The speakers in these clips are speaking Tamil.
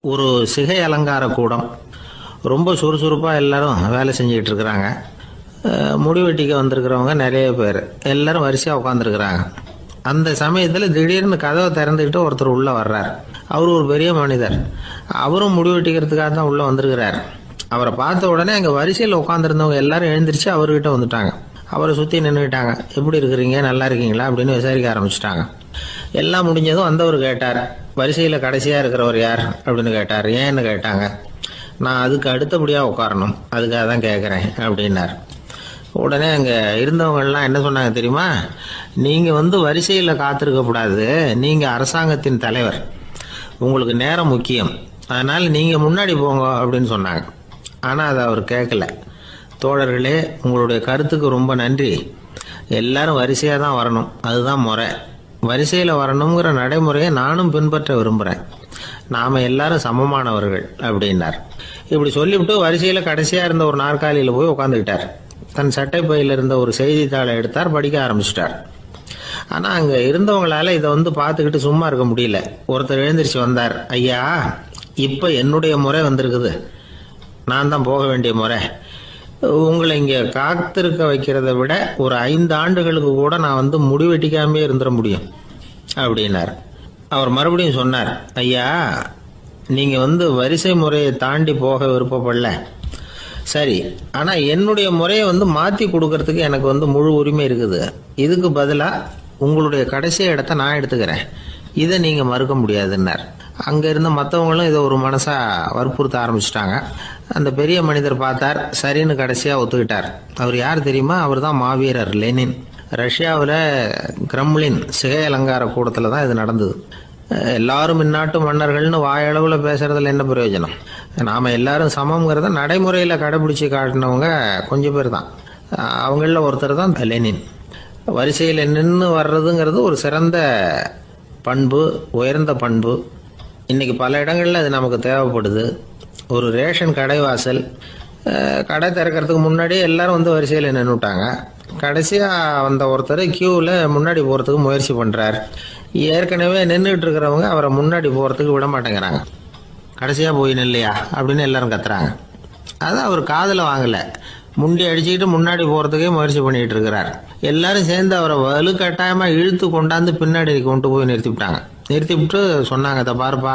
ஒரு சிகை அலங்கார கூடம். ரொம்ப சுறுசுறுப்பாக எல்லாரும் வேலை செஞ்சுக்கிட்டு இருக்கிறாங்க. முடி வெட்டிக்க வந்திருக்கிறவங்க நிறைய பேர் எல்லாரும் வரிசையாக உட்காந்துருக்குறாங்க. அந்த சமயத்தில் திடீர்னு கதவை திறந்துக்கிட்டு ஒருத்தர் உள்ளே வர்றார். அவர் ஒரு பெரிய மனிதர். அவரும் முடி வெட்டிக்கிறதுக்காக தான் உள்ளே வந்திருக்கிறார். அவரை பார்த்த உடனே அங்கே வரிசையில் உட்காந்துருந்தவங்க எல்லாரும் எழுந்திரிச்சு அவர்கிட்ட வந்துட்டாங்க. அவரை சுற்றி நின்றுக்கிட்டாங்க. எப்படி இருக்கிறீங்க, நல்லா இருக்கீங்களா அப்படின்னு விசாரிக்க ஆரம்பிச்சிட்டாங்க. எல்லாம் முடிஞ்சதும் வந்தவர் கேட்டார், வரிசையில் கடைசியாக இருக்கிறவர் யார் அப்படின்னு கேட்டார். ஏன்னு கேட்டாங்க. நான் அதுக்கு அடுத்தபடியாக உட்காரணும், அதுக்காக தான் கேட்குறேன் அப்படின்னார். உடனே அங்கே இருந்தவங்கெல்லாம் என்ன சொன்னாங்க தெரியுமா? நீங்கள் வரிசையில் காத்திருக்கக்கூடாது, நீங்கள் அரசாங்கத்தின் தலைவர், உங்களுக்கு நேரம் முக்கியம், அதனால் நீங்கள் முன்னாடி போங்க அப்படின்னு சொன்னாங்க. ஆனால் அதை அவர் கேட்கல. தோழர்களே, உங்களுடைய கருத்துக்கு ரொம்ப நன்றி. எல்லாரும் வரிசையாக தான் வரணும், அதுதான் முறை. வரிசையில் வரணுங்கிற நடைமுறையை நானும் பின்பற்ற விரும்புகிறேன். நாம் எல்லாரும் சமமானவர்கள் அப்படின்னார். இப்படி சொல்லிவிட்டு வரிசையில் கடைசியாக இருந்த ஒரு நாற்காலியில் போய் உட்காந்துக்கிட்டார். தன் சட்டை பையில் இருந்த ஒரு செய்தித்தாளை எடுத்தார், படிக்க ஆரம்பிச்சிட்டார். ஆனால் அங்கே இருந்தவங்களால இதை பார்த்துக்கிட்டு சும்மா இருக்க முடியல. ஒருத்தர் எழுந்திரிச்சு வந்தார். ஐயா, இப்போ என்னுடைய முறை வந்திருக்குது, நான் தான் போக வேண்டிய முறை. உங்களை இங்கே காத்திருக்க வைக்கிறத விட ஒரு 5 ஆண்டுகளுக்கு கூட நான் முடி வெட்டிக்காமே இருந்துட முடியும் அப்படின்னார். அவர் மறுபடியும் சொன்னார், ஐயா, நீங்கள் வரிசை முறையை தாண்டி போக விருப்பப்படல, சரி, ஆனால் என்னுடைய முறையை மாற்றி கொடுக்கறதுக்கு எனக்கு முழு உரிமை இருக்குது. இதுக்கு பதிலாக உங்களுடைய கடைசி இடத்த நான் எடுத்துக்கிறேன், இதை நீங்கள் மறுக்க முடியாதுன்னார். அங்கே இருந்த மற்றவங்களும் இதை ஒரு மனசாக வற்புறுத்த ஆரம்பிச்சிட்டாங்க. அந்த பெரிய மனிதர் பார்த்தார், சரின்னு கடைசியாக ஒத்துக்கிட்டார். அவர் யார் தெரியுமா? அவர் தான் மாவீரர் லெனின். ரஷ்யாவில் கிரெம்ளின் சிகை அலங்கார கூடத்தில் தான் இது நடந்தது. எல்லாரும் இந்நாட்டு மன்னர்கள்னு வாயளவில் பேசுறதுல என்ன பிரயோஜனம்? நாம் எல்லாரும் சமங்கிறத நடைமுறையில் கடைபிடிச்சி காட்டினவங்க கொஞ்சம் பேர் தான். அவங்களில் ஒருத்தர் தான் லெனின். வரிசையில் நின்று வர்றதுங்கிறது ஒரு சிறந்த பண்பு, உயர்ந்த பண்பு. இன்றைக்கி பல இடங்களில் அது நமக்கு தேவைப்படுது. ஒரு ரேஷன் கடை வாசல், கடை திறக்கிறதுக்கு முன்னாடியே எல்லாரும் வரிசையில் நின்றுட்டாங்க. கடைசியாக வந்த ஒருத்தர் கியூவில் முன்னாடி போகிறதுக்கு முயற்சி பண்ணுறார். ஏற்கனவே நின்றுட்டு இருக்கிறவங்க அவரை முன்னாடி போகிறதுக்கு விட மாட்டேங்கிறாங்க. கடைசியாக போய் நில்லையா அப்படின்னு எல்லாரும் கத்துறாங்க. அது அவர் காதில் வாங்கலை. முண்டி அடிச்சுக்கிட்டு முன்னாடி போகிறதுக்கே முயற்சி பண்ணிகிட்டு இருக்கிறார். எல்லாரும் சேர்ந்து அவரை வலுக்கட்டாயமாக இழுத்து கொண்டாந்து பின்னாடி கொண்டு போய் நிறுத்திவிட்டாங்க. நிறுத்திவிட்டு சொன்னாங்க, இதை பாருப்பா,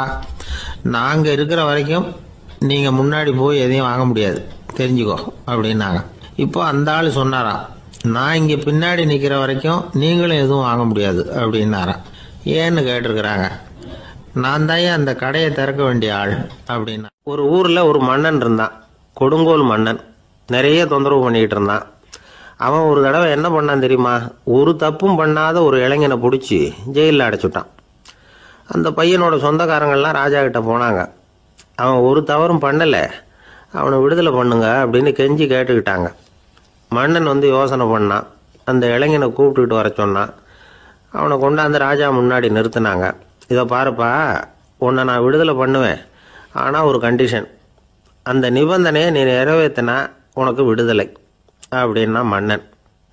நாங்கள் இருக்கிற வரைக்கும் நீங்கள் முன்னாடி போய் எதையும் வாங்க முடியாது, தெரிஞ்சுக்கோ அப்படின்னாங்க. இப்போ அந்த ஆள் சொன்னாராம், நான் இங்கே பின்னாடி நிற்கிற வரைக்கும் நீங்களும் எதுவும் வாங்க முடியாது அப்படின்னாராம். ஏன்னு கேட்டிருக்கிறாங்க. நான் தான் அந்த கடையை திறக்க வேண்டிய ஆள் அப்படின்னா. ஒரு ஊரில் ஒரு மன்னன் இருந்தான், கொடுங்கோல் மன்னன். நிறைய தொந்தரவு பண்ணிக்கிட்டு இருந்தான். அவன் ஒரு தடவை என்ன பண்ணான் தெரியுமா? ஒரு தப்பும் பண்ணாத ஒரு இளைஞனை பிடிச்சி ஜெயிலில் அடைச்சுட்டான். அந்த பையனோட சொந்தக்காரங்கள்லாம் ராஜா கிட்ட போனாங்க. அவன் ஒரு தவறும் பண்ணலை, அவனை விடுதலை பண்ணுங்க அப்படின்னு கெஞ்சி கேட்டுக்கிட்டாங்க. மன்னன் யோசனை பண்ணான். அந்த இளைஞனை கூப்பிட்டுக்கிட்டு வர சொன்னான். அவனை கொண்டாந்து ராஜா முன்னாடி நிறுத்தினாங்க. இதை பாருப்பா, உன்னை நான் விடுதலை பண்ணுவேன், ஆனால் ஒரு கண்டிஷன். அந்த நிபந்தனையை நீ நிறைவேற்றினா உனக்கு விடுதலை அப்படின்னா மன்னன்.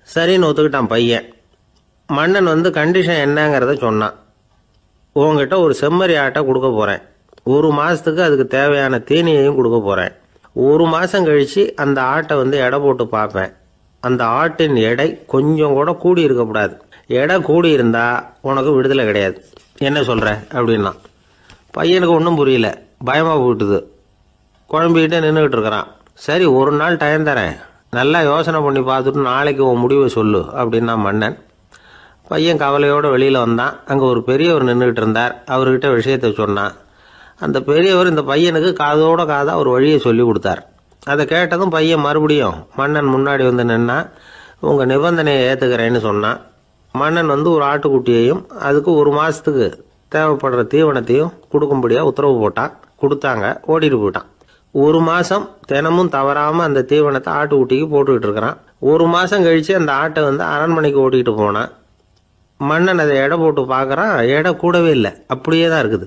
சரின்னு ஒத்துக்கிட்டான் பையன். மன்னன் கண்டிஷன் என்னங்கிறத சொன்னான். உங்ககிட்ட ஒரு செம்மறி ஆட்டை கொடுக்க போகிறேன், 1 மாதத்துக்கு அதுக்கு தேவையான தீனியையும் கொடுக்க போகிறேன். 1 மாதம் கழித்து அந்த ஆட்டை எடை போட்டு பார்ப்பேன். அந்த ஆட்டின் எடை கொஞ்சம் கூட கூடி இருக்கக்கூடாது. எடை கூடி இருந்தால் உனக்கு விடுதலை கிடையாது. என்ன சொல்கிற அப்படின்னா. பையனுக்கு ஒன்றும் புரியல, பயமாக போட்டுது. குழம்பிக்கிட்டே நின்றுக்கிட்டு இருக்கிறான். சரி, ஒரு நாள் டைம் தரேன், நல்லா யோசனை பண்ணி பார்த்துட்டு நாளைக்கு உன் முடிவை சொல்லு அப்படின்னா மன்னன். பையன் கவலையோடு வெளியில் வந்தான். அங்கே ஒரு பெரியவர் நின்றுக்கிட்டு இருந்தார். அவர்கிட்ட விஷயத்தை சொன்னான். அந்த பெரியவர் இந்த பையனுக்கு காதோட காதாக ஒரு வழியை சொல்லி கொடுத்தார். அதை கேட்டதும் பையன் மறுபடியும் மன்னன் முன்னாடி நின்னா, உங்கள் நிபந்தனையை ஏற்றுக்கிறேன்னு சொன்னான். மன்னன் ஒரு ஆட்டுக்குட்டியையும் அதுக்கு 1 மாதத்துக்கு தேவைப்படுற தீவனத்தையும் கொடுக்கும்படியாக உத்தரவு போட்டான். கொடுத்தாங்க, ஓடிட்டு போயிட்டான். 1 மாதம் தினமும் தவறாமல் அந்த தீவனத்தை ஆட்டுக்குட்டிக்கு போட்டுக்கிட்டு இருக்கிறான். 1 மாதம் கழித்து அந்த ஆட்டை அரண்மனைக்கு ஓட்டிகிட்டு போனான். மன்னன் அதை எடை போட்டு பார்க்குறான், எடை கூடவே இல்லை, அப்படியே தான் இருக்குது.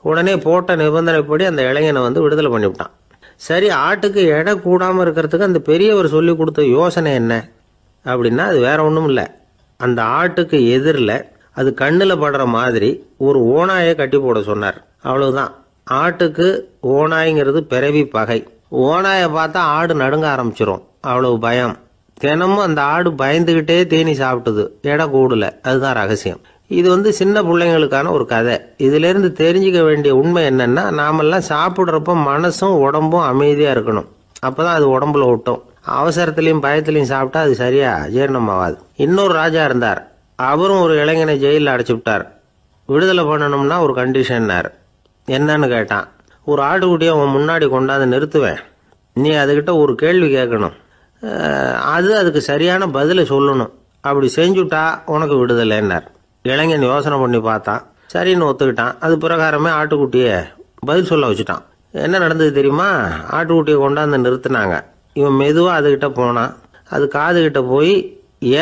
உடனே போட்ட நிபந்தனைப்படி அந்த இளைஞனை விடுதலை பண்ணிவிட்டான். சரி, ஆட்டுக்கு எடை கூடாமல் இருக்கிறதுக்கு அந்த பெரியவர் சொல்லி கொடுத்த யோசனை என்ன அப்படின்னா, அது வேற ஒன்றும் இல்லை. அந்த ஆட்டுக்கு எதிரில் அது கண்ணில் படுற மாதிரி ஒரு ஓனாயை கட்டி போட சொன்னார். அவ்வளவுதான். ஆட்டுக்கு ஓநாய்ங்கிறது பிறவி பகை. ஓநாயை பார்த்தா ஆடு நடுங்க ஆரம்பிச்சிரும், அவ்வளவு பயம். தினமும் அந்த ஆடு பயந்துகிட்டே தேனி சாப்பிட்டுது, எடை கூடல. அதுதான் ரகசியம். இது சின்ன பிள்ளைங்களுக்கான ஒரு கதை. இதுல இருந்து தெரிஞ்சுக்க வேண்டிய உண்மை என்னன்னா, நாமெல்லாம் சாப்பிட்றப்ப மனசும் உடம்பும் அமைதியா இருக்கணும். அப்பதான் அது உடம்புல ஒட்டும். அவசரத்திலையும் பயத்திலையும் சாப்பிட்டா அது சரியா ஜீரணமாகாது. இன்னொரு ராஜா இருந்தார். அவரும் ஒரு இளைஞனை ஜெயிலில் அடைச்சி விட்டார். விடுதலை பண்ணணும்னா ஒரு கண்டிஷன்னார். என்னன்னு கேட்டான். ஒரு ஆட்டுக்குட்டியை உன் முன்னாடி கொண்டாந்து நிறுத்துவேன், நீ அதுகிட்ட ஒரு கேள்வி கேட்கணும், அதுக்கு சரியான பதிலை சொல்லணும். அப்படி செஞ்சுட்டா உனக்கு விடுதலைன்னார். இளைஞன் யோசனை பண்ணி பார்த்தான், சரின்னு ஒத்துக்கிட்டான். அது பிரகாரமே ஆட்டுக்குட்டியை பதில் சொல்ல வச்சுட்டான். என்ன நடந்தது தெரியுமா? ஆட்டுக்குட்டியை கொண்டாந்து நிறுத்தினாங்க. இவன் மெதுவாக அதுகிட்ட போனான். அது காதுகிட்ட போய்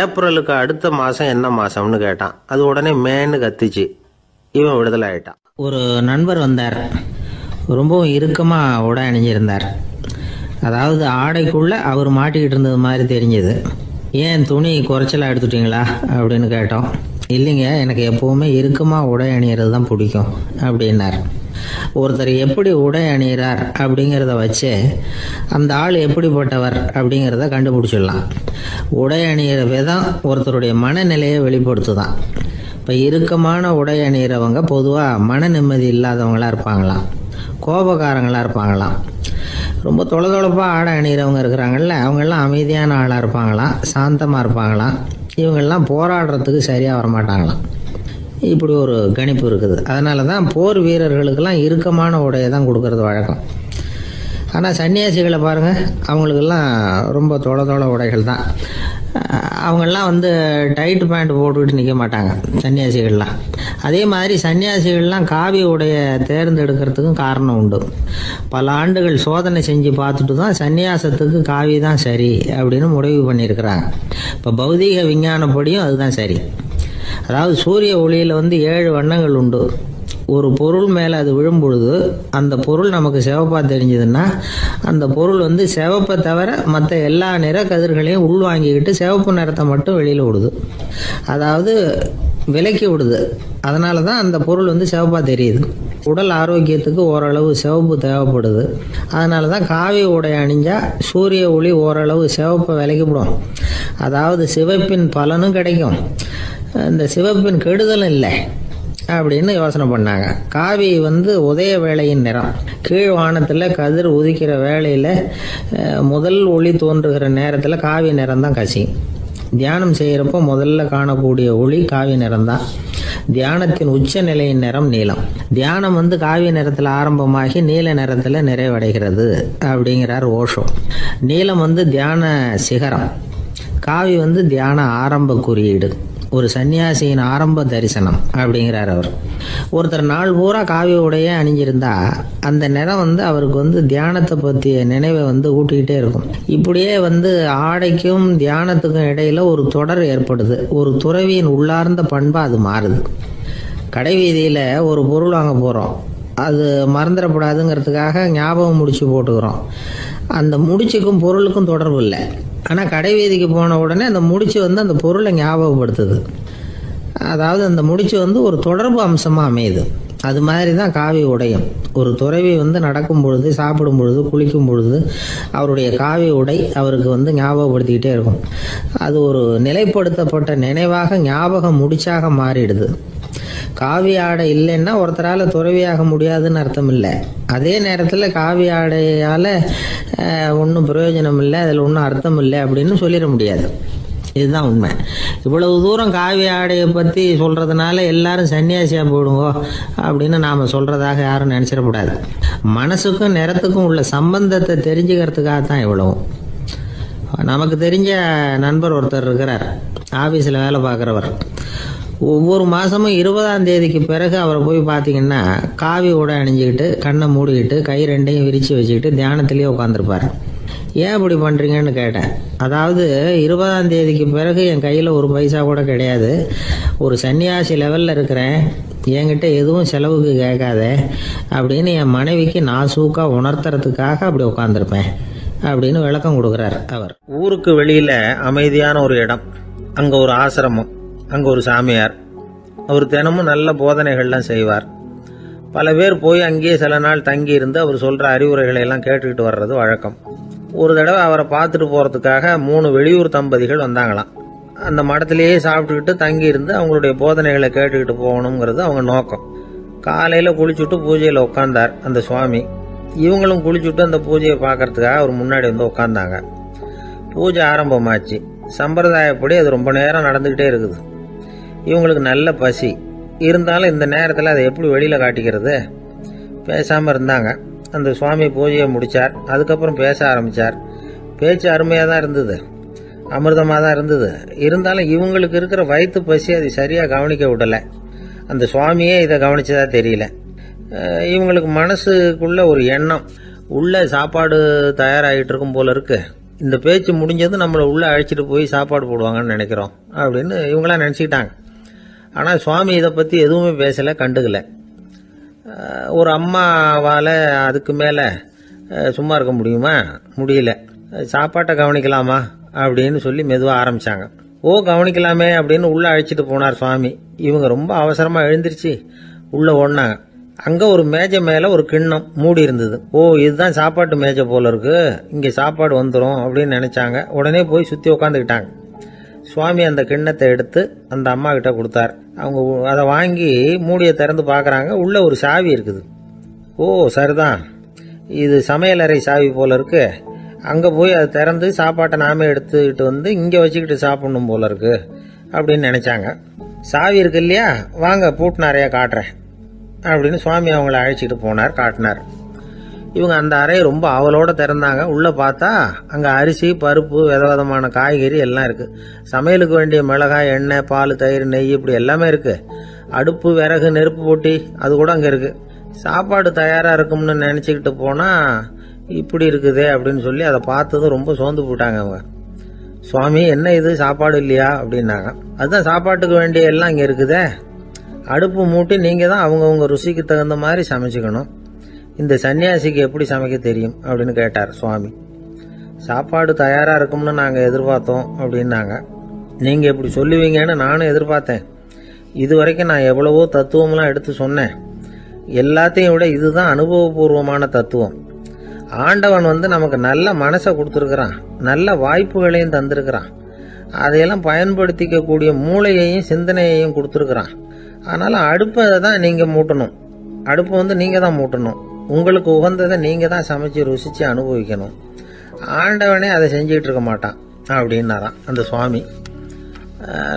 ஏப்ரலுக்கு அடுத்த மாதம் என்ன மாதம்னு கேட்டான். அது உடனே மேன்னு கத்திச்சு. இவன் விடுதலை ஆயிட்டான். ஒரு நண்பர் வந்தார். ரொம்பவும் இறுக்கமாக உடை அணிஞ்சிருந்தார். அதாவது ஆடைக்குள்ளே அவர் மாட்டிக்கிட்டு இருந்தது மாதிரி தெரிஞ்சது. ஏன் துணி குறைச்சலாக எடுத்துட்டீங்களா அப்படின்னு கேட்டோம். இல்லைங்க, எனக்கு எப்போவுமே இறுக்கமாக உடை அணிகிறது தான் பிடிக்கும் அப்படின்னார். ஒருத்தர் எப்படி உடை அணிகிறார் அப்படிங்கிறத வச்சு அந்த ஆள் எப்படிப்பட்டவர் அப்படிங்கிறத கண்டுபிடிச்சிடலாம். உடை அணிகிற விதம் ஒருத்தருடைய மனநிலையை வெளிப்படுத்துதான். இப்போ இறுக்கமான உடை அணிகிறவங்க பொதுவாக மன நிம்மதி இல்லாதவங்களாக இருப்பாங்களாம், கோபக்காரங்களாக இருப்பாங்களாம். ரொம்ப தொலைதொலைப்பாக ஆடை அணிகிறவங்க இருக்கிறாங்கல்ல, அவங்கெல்லாம் அமைதியான ஆளாக இருப்பாங்களாம், சாந்தமாக இருப்பாங்களாம். இவங்கெல்லாம் போராடுறதுக்கு சரியாக வரமாட்டாங்களாம். இப்படி ஒரு கணிப்பு இருக்குது. அதனால தான் போர் வீரர்களுக்கெல்லாம் இறுக்கமான உடையை தான் கொடுக்கறது வழக்கம். ஆனால் சன்னியாசிகளை பாருங்கள், அவங்களுக்கெல்லாம் ரொம்ப தொலை உடைகள் தான். அவங்கெல்லாம் டைட் பேண்ட் போட்டுக்கிட்டு நிற்க மாட்டாங்க சன்னியாசிகள்லாம். அதே மாதிரி சன்னியாசிகள்லாம் காவி உடையை தேர்ந்தெடுக்கிறதுக்கும் காரணம் உண்டு. பல ஆண்டுகள் சோதனை செஞ்சு பார்த்துட்டு தான் சன்னியாசத்துக்கு காவி தான் சரி அப்படின்னு முடிவு பண்ணியிருக்கிறாங்க. இப்போ பௌதீக விஞ்ஞானப்படியும் அதுதான் சரி. அதாவது சூரிய ஒளியில் 7 வண்ணங்கள் உண்டு. ஒரு பொருள் மேலே அது விழும்பொழுது அந்த பொருள் நமக்கு சிவப்பாக தெரிஞ்சதுன்னா அந்த பொருள் சிவப்பை தவிர மற்ற எல்லா நிற கதிர்களையும் உள்வாங்கிக்கிட்டு சிவப்பு நிறத்தை மட்டும் வெளியில் விடுது. அதாவது விலக்கி விடுது. அதனால தான் அந்த பொருள் சிவப்பாக தெரியுது. உடல் ஆரோக்கியத்துக்கு ஓரளவு சிவப்பு தேவைப்படுது. அதனால தான் காவி உடை அணிஞ்சால் சூரிய ஒளி ஓரளவு சிவப்பை விலக்கிவிடும். அதாவது சிவப்பின் பலனும் கிடைக்கும், இந்த சிவப்பின் கெடுதலும் இல்லை அப்படின்னு யோசனை பண்ணாங்க. காவி உதய வேளையின் நிறம். கீழ் வானத்தில் கதிர் உதிக்கிற வேளையில் முதல் ஒளி தோன்றுகிற நேரத்தில் காவி நிறம் தான் கசியும். தியானம் செய்கிறப்போ முதல்ல காணக்கூடிய ஒளி காவி நிறம் தான். தியானத்தின் உச்ச நிலையின் நிறம் நீலம். தியானம் காவி நிறத்தில் ஆரம்பமாகி நீல நிறத்தில் நிறைவடைகிறது அப்படிங்கிறார் ஓஷோ. நீலம் தியான சிகரம், காவி தியான ஆரம்ப குறியீடு, ஒரு சன்னியாசியின் ஆரம்ப தரிசனம் அப்படிங்கிறார் அவர். ஒருத்தர் நாள் பூரா காவி உடையே அணிஞ்சிருந்தா அந்த நிறம் அவருக்கு தியானத்தை பற்றிய நினைவை ஊட்டிக்கிட்டே இருக்கும். இப்படியே ஆடைக்கும் தியானத்துக்கும் இடையில ஒரு தொடர் ஏற்படுது. ஒரு துறவியின் உள்ளார்ந்த பண்பா அது மாறுது. கடை வீதியில் ஒரு பொருள் வாங்க போகிறோம், அது மறந்துடக்கூடாதுங்கிறதுக்காக ஞாபகம் முடிச்சு போட்டுக்கிறோம். அந்த முடிச்சுக்கும் பொருளுக்கும் தொடர்பு இல்லை. ஆனால் கடை வீதிக்கு போன உடனே அந்த முடிச்சு அந்த பொருளை ஞாபகப்படுத்துது. அதாவது அந்த முடிச்சு ஒரு தொடர்பு அம்சமாக அமையுது. அது மாதிரி தான் காவி உடையும். ஒரு துறவி நடக்கும் பொழுது, சாப்பிடும் பொழுது, குளிக்கும் பொழுது அவருடைய காவி உடை அவருக்கு ஞாபகப்படுத்திக்கிட்டே இருக்கும். அது ஒரு நிலைப்படுத்தப்பட்ட நினைவாக ஞாபக முடிச்சாக மாறிடுது. காவி ஆடை இல்லைன்னா ஒருத்தரால் துறவியாக முடியாதுன்னு அர்த்தம் இல்லை. அதே நேரத்தில் காவி ஆடையால் ஒன்றும் பிரயோஜனம் இல்லை, அதில் ஒன்றும் அர்த்தம் இல்லை அப்படின்னு சொல்லிட முடியாது. இதுதான் உண்மை. இவ்வளவு தூரம் காவி ஆடையை பற்றி சொல்கிறதுனால எல்லாரும் சன்னியாசியாக போடுங்கோ அப்படின்னு நாம் சொல்கிறதாக யாரும் நினச்சிடக்கூடாது. மனசுக்கும் நிறத்துக்கும் உள்ள சம்பந்தத்தை தெரிஞ்சுக்கிறதுக்காக தான் இவ்வளவும். நமக்கு தெரிஞ்ச நண்பர் ஒருத்தர் இருக்கிறார், ஆஃபீஸில் வேலை பார்க்குறவர். ஒவ்வொரு மாதமும் 20ஆம் தேதிக்கு பிறகு அவரை போய் பார்த்தீங்கன்னா காவி உடை அணிஞ்சிக்கிட்டு, கண்ணை மூடிக்கிட்டு, கை ரெண்டையும் விரித்து வச்சுக்கிட்டு தியானத்திலேயே உட்காந்துருப்பார். ஏன் இப்படி பண்ணுறீங்கன்னு கேட்டேன். அதாவது 20ஆம் தேதிக்கு பிறகு என் கையில் ஒரு பைசா கூட கிடையாது, ஒரு சன்னியாசி லெவலில் இருக்கிறேன், என்கிட்ட எதுவும் செலவுக்கு கேட்காத அப்படின்னு என் மனைவிக்கு நாசூக்காக உணர்த்துறதுக்காக அப்படி உட்காந்துருப்பேன் அப்படின்னு விளக்கம் கொடுக்குறார் அவர். ஊருக்கு வெளியில் அமைதியான ஒரு இடம், அங்கே ஒரு ஆசிரமம், அங்கே ஒரு சாமியார். அவர் தினமும் நல்ல போதனைகள்லாம் செய்வார். பல பேர் போய் அங்கேயே சில நாள் தங்கி இருந்து அவர் சொல்ற அறிவுரைகளை எல்லாம் கேட்டுக்கிட்டு வர்றது வழக்கம். ஒரு தடவை அவரை பார்த்துட்டு போறதுக்காக 3 வெளியூர் தம்பதிகள் வந்தாங்களாம். அந்த மடத்திலேயே சாப்பிட்டுக்கிட்டு தங்கி இருந்து அவங்களுடைய போதனைகளை கேட்டுக்கிட்டு போகணுங்கிறது அவங்க நோக்கம். காலையில குளிச்சுட்டு பூஜையில உட்கார்ந்தார் அந்த சுவாமி. இவங்களும் குளிச்சுட்டு அந்த பூஜையை பார்க்கறதுக்காக அவர் முன்னாடி வந்து உட்கார்ந்தாங்க. பூஜை ஆரம்பமாச்சு. சம்பிரதாயப்படி அது ரொம்ப நேரம் நடந்துகிட்டே இருக்குது. இவங்களுக்கு நல்ல பசி இருந்தாலும் இந்த நேரத்தில் அதை எப்படி வெளியில காட்டிக்கிறது? பேசாம இருந்தாங்க. அந்த சுவாமி பூஜையை முடிச்சார். அதுக்கப்புறம் பேச ஆரம்பிச்சார். பேச்சு அருமையாக தான் இருந்தது, அமிர்தமாக தான் இருந்தது. இருந்தாலும் இவங்களுக்கு இருக்கிற வயிற்று பசி அதை சரியாக கவனிக்க விடலை. அந்த சுவாமியே இதை கவனிச்சதா தெரியல. இவங்களுக்கு மனசுக்குள்ள ஒரு எண்ணம், உள்ள சாப்பாடு தயாராகிட்டு இருக்கும் போல இருக்கு, இந்த பேச்சு முடிஞ்சது நம்மளை உள்ள அழைச்சிட்டு போய் சாப்பாடு போடுவாங்கன்னு நினைக்கிறோம் அப்படின்னு இவங்களாம் நினச்சிக்கிட்டாங்க. ஆனால் சுவாமி இதை பற்றி எதுவுமே பேசலை, கண்டுக்கல. ஒரு அம்மாவால் அதுக்கு மேலே சும்மா இருக்க முடியுமா? முடியல. சாப்பாட்டை கவனிக்கலாமா அப்படின்னு சொல்லி மெதுவாக ஆரம்பித்தாங்க. ஓ கவனிக்கலாமே அப்படின்னு உள்ளே அழைச்சிட்டு போனார் சுவாமி. இவங்க ரொம்ப அவசரமாக எழுந்திருச்சு உள்ளே ஓடினாங்க. அங்கே ஒரு மேஜை மேலே ஒரு கிண்ணம் மூடி இருந்தது. ஓ இதுதான் சாப்பாட்டு மேஜை போல இருக்கு, இங்கே சாப்பாடு வந்துடும் அப்படின்னு நினச்சாங்க. உடனே போய் சுற்றி உட்காந்துக்கிட்டாங்க. சுவாமி அந்த கிண்ணத்தை எடுத்து அந்த அம்மா கிட்ட கொடுத்தார். அவங்க அதை வாங்கி மூடியை திறந்து பார்க்குறாங்க. உள்ள ஒரு சாவி இருக்குது. ஓ சரிதான், இது சமையலறை சாவி போல இருக்கு, அங்கே போய் அதை திறந்து சாப்பாட்டை நாமே எடுத்துக்கிட்டு வந்து இங்கே வச்சுக்கிட்டு சாப்பிடணும் போல இருக்கு அப்படின்னு நினச்சாங்க. சாவி இருக்கு இல்லையா, வாங்க பூட்டு நிறையா காட்டுறேன் அப்படின்னு சுவாமி அவங்கள அழைச்சிட்டு போனார், காட்டினார். இவங்க அந்த அறையை ரொம்ப அவளோட திறந்தாங்க. உள்ளே பார்த்தா அங்கே அரிசி, பருப்பு, விதவிதமான காய்கறி எல்லாம் இருக்குது. சமையலுக்கு வேண்டிய மிளகாய், எண்ணெய், பால், தயிர், நெய் இப்படி எல்லாமே இருக்குது. அடுப்பு, விறகு, நெருப்பு போட்டி அது கூட அங்கே இருக்குது. சாப்பாடு தயாராக இருக்கும்னு நினச்சிக்கிட்டு போனால் இப்படி இருக்குதே அப்படின்னு சொல்லி அதை பார்த்ததும் ரொம்ப சோர்ந்து போட்டாங்க அவங்க. சுவாமி என்ன இது சாப்பாடு இல்லையா அப்படின்னாங்க. அதுதான் சாப்பாட்டுக்கு வேண்டிய எல்லாம் இங்கே இருக்குதே, அடுப்பு மூட்டி நீங்கள் தான் அவங்கவுங்க ருசிக்கு தகுந்த மாதிரி சமைச்சிக்கணும். இந்த சன்னியாசிக்கு எப்படி சமைக்க தெரியும் அப்படின்னு கேட்டார் சுவாமி. சாப்பாடு தயாராக இருக்கும்னு நாங்கள் எதிர்பார்த்தோம் அப்படின்னாங்க. நீங்கள் இப்படி சொல்லுவீங்கன்னு நானும் எதிர்பார்த்தேன். இது வரைக்கும் நான் எவ்வளவோ தத்துவம்லாம் எடுத்து சொன்னேன். எல்லாத்தையும் விட இதுதான் அனுபவபூர்வமான தத்துவம். ஆண்டவன் நமக்கு நல்ல மனசை கொடுத்துருக்குறான், நல்ல வாய்ப்புகளையும் தந்திருக்கிறான், அதையெல்லாம் பயன்படுத்திக்கக்கூடிய மூளையையும் சிந்தனையையும் கொடுத்துருக்குறான். அதனால் அடுப்பை தான் நீங்கள் மூட்டணும், அடுப்பு நீங்கள் தான் மூட்டணும், உங்களுக்கு உகந்ததை நீங்கள் தான் சமைச்சு ருசித்து அனுபவிக்கணும். ஆண்டவனே அதை செஞ்சுக்கிட்டு இருக்க மாட்டான் அப்படின்னாராம் அந்த சுவாமி.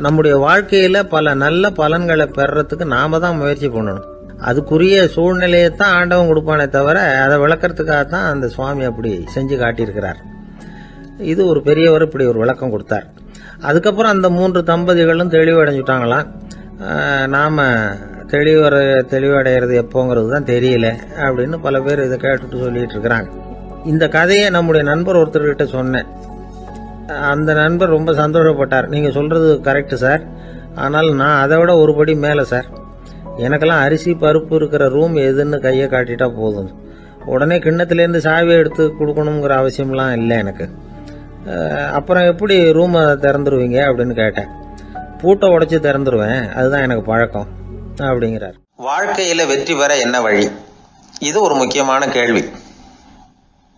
நம்முடைய வாழ்க்கையில் பல நல்ல பலன்களை பெறறதுக்கு நாம் தான் முயற்சி பண்ணணும். அதுக்குரிய சூழ்நிலையை தான் ஆண்டவன் கொடுப்பானே தவிர அதை விளக்கறதுக்காக தான் அந்த சுவாமி அப்படி செஞ்சு காட்டியிருக்கிறார். இது ஒரு பெரியவர் இப்படி ஒரு விளக்கம் கொடுத்தார். அதுக்கப்புறம் அந்த 3 தம்பதிகளும் தெளிவடைஞ்சுட்டாங்களாம். நாம் தெளிவடைகிறது எப்போங்கிறது தான் தெரியல அப்படின்னு பல பேர் இதை கேட்டுட்டு சொல்லிட்டு இருக்கிறாங்க. இந்த கதையை நம்முடைய நண்பர் ஒருத்தர்கிட்ட சொன்னேன். அந்த நண்பர் ரொம்ப சந்தோஷப்பட்டார். நீங்கள் சொல்கிறது கரெக்டு சார், ஆனால் நான் அதை விட ஒரு படி மேலே சார். எனக்கெல்லாம் அரிசி பருப்பு இருக்கிற ரூம் எதுன்னு கையை காட்டிட்டா போதும், உடனே கிண்ணத்துலேருந்து சாவியை எடுத்து கொடுக்கணுங்கிற அவசியம்லாம் இல்லை எனக்கு. அப்புறம் எப்படி ரூமை திறந்துருவீங்க அப்படின்னு கேட்டேன். பூட்டை உடைச்சி திறந்துருவேன், அதுதான் எனக்கு பழக்கம் அப்படிங்கிறார். வாழ்க்கையில வெற்றி பெற என்ன வழி? இது ஒரு முக்கியமான கேள்வி.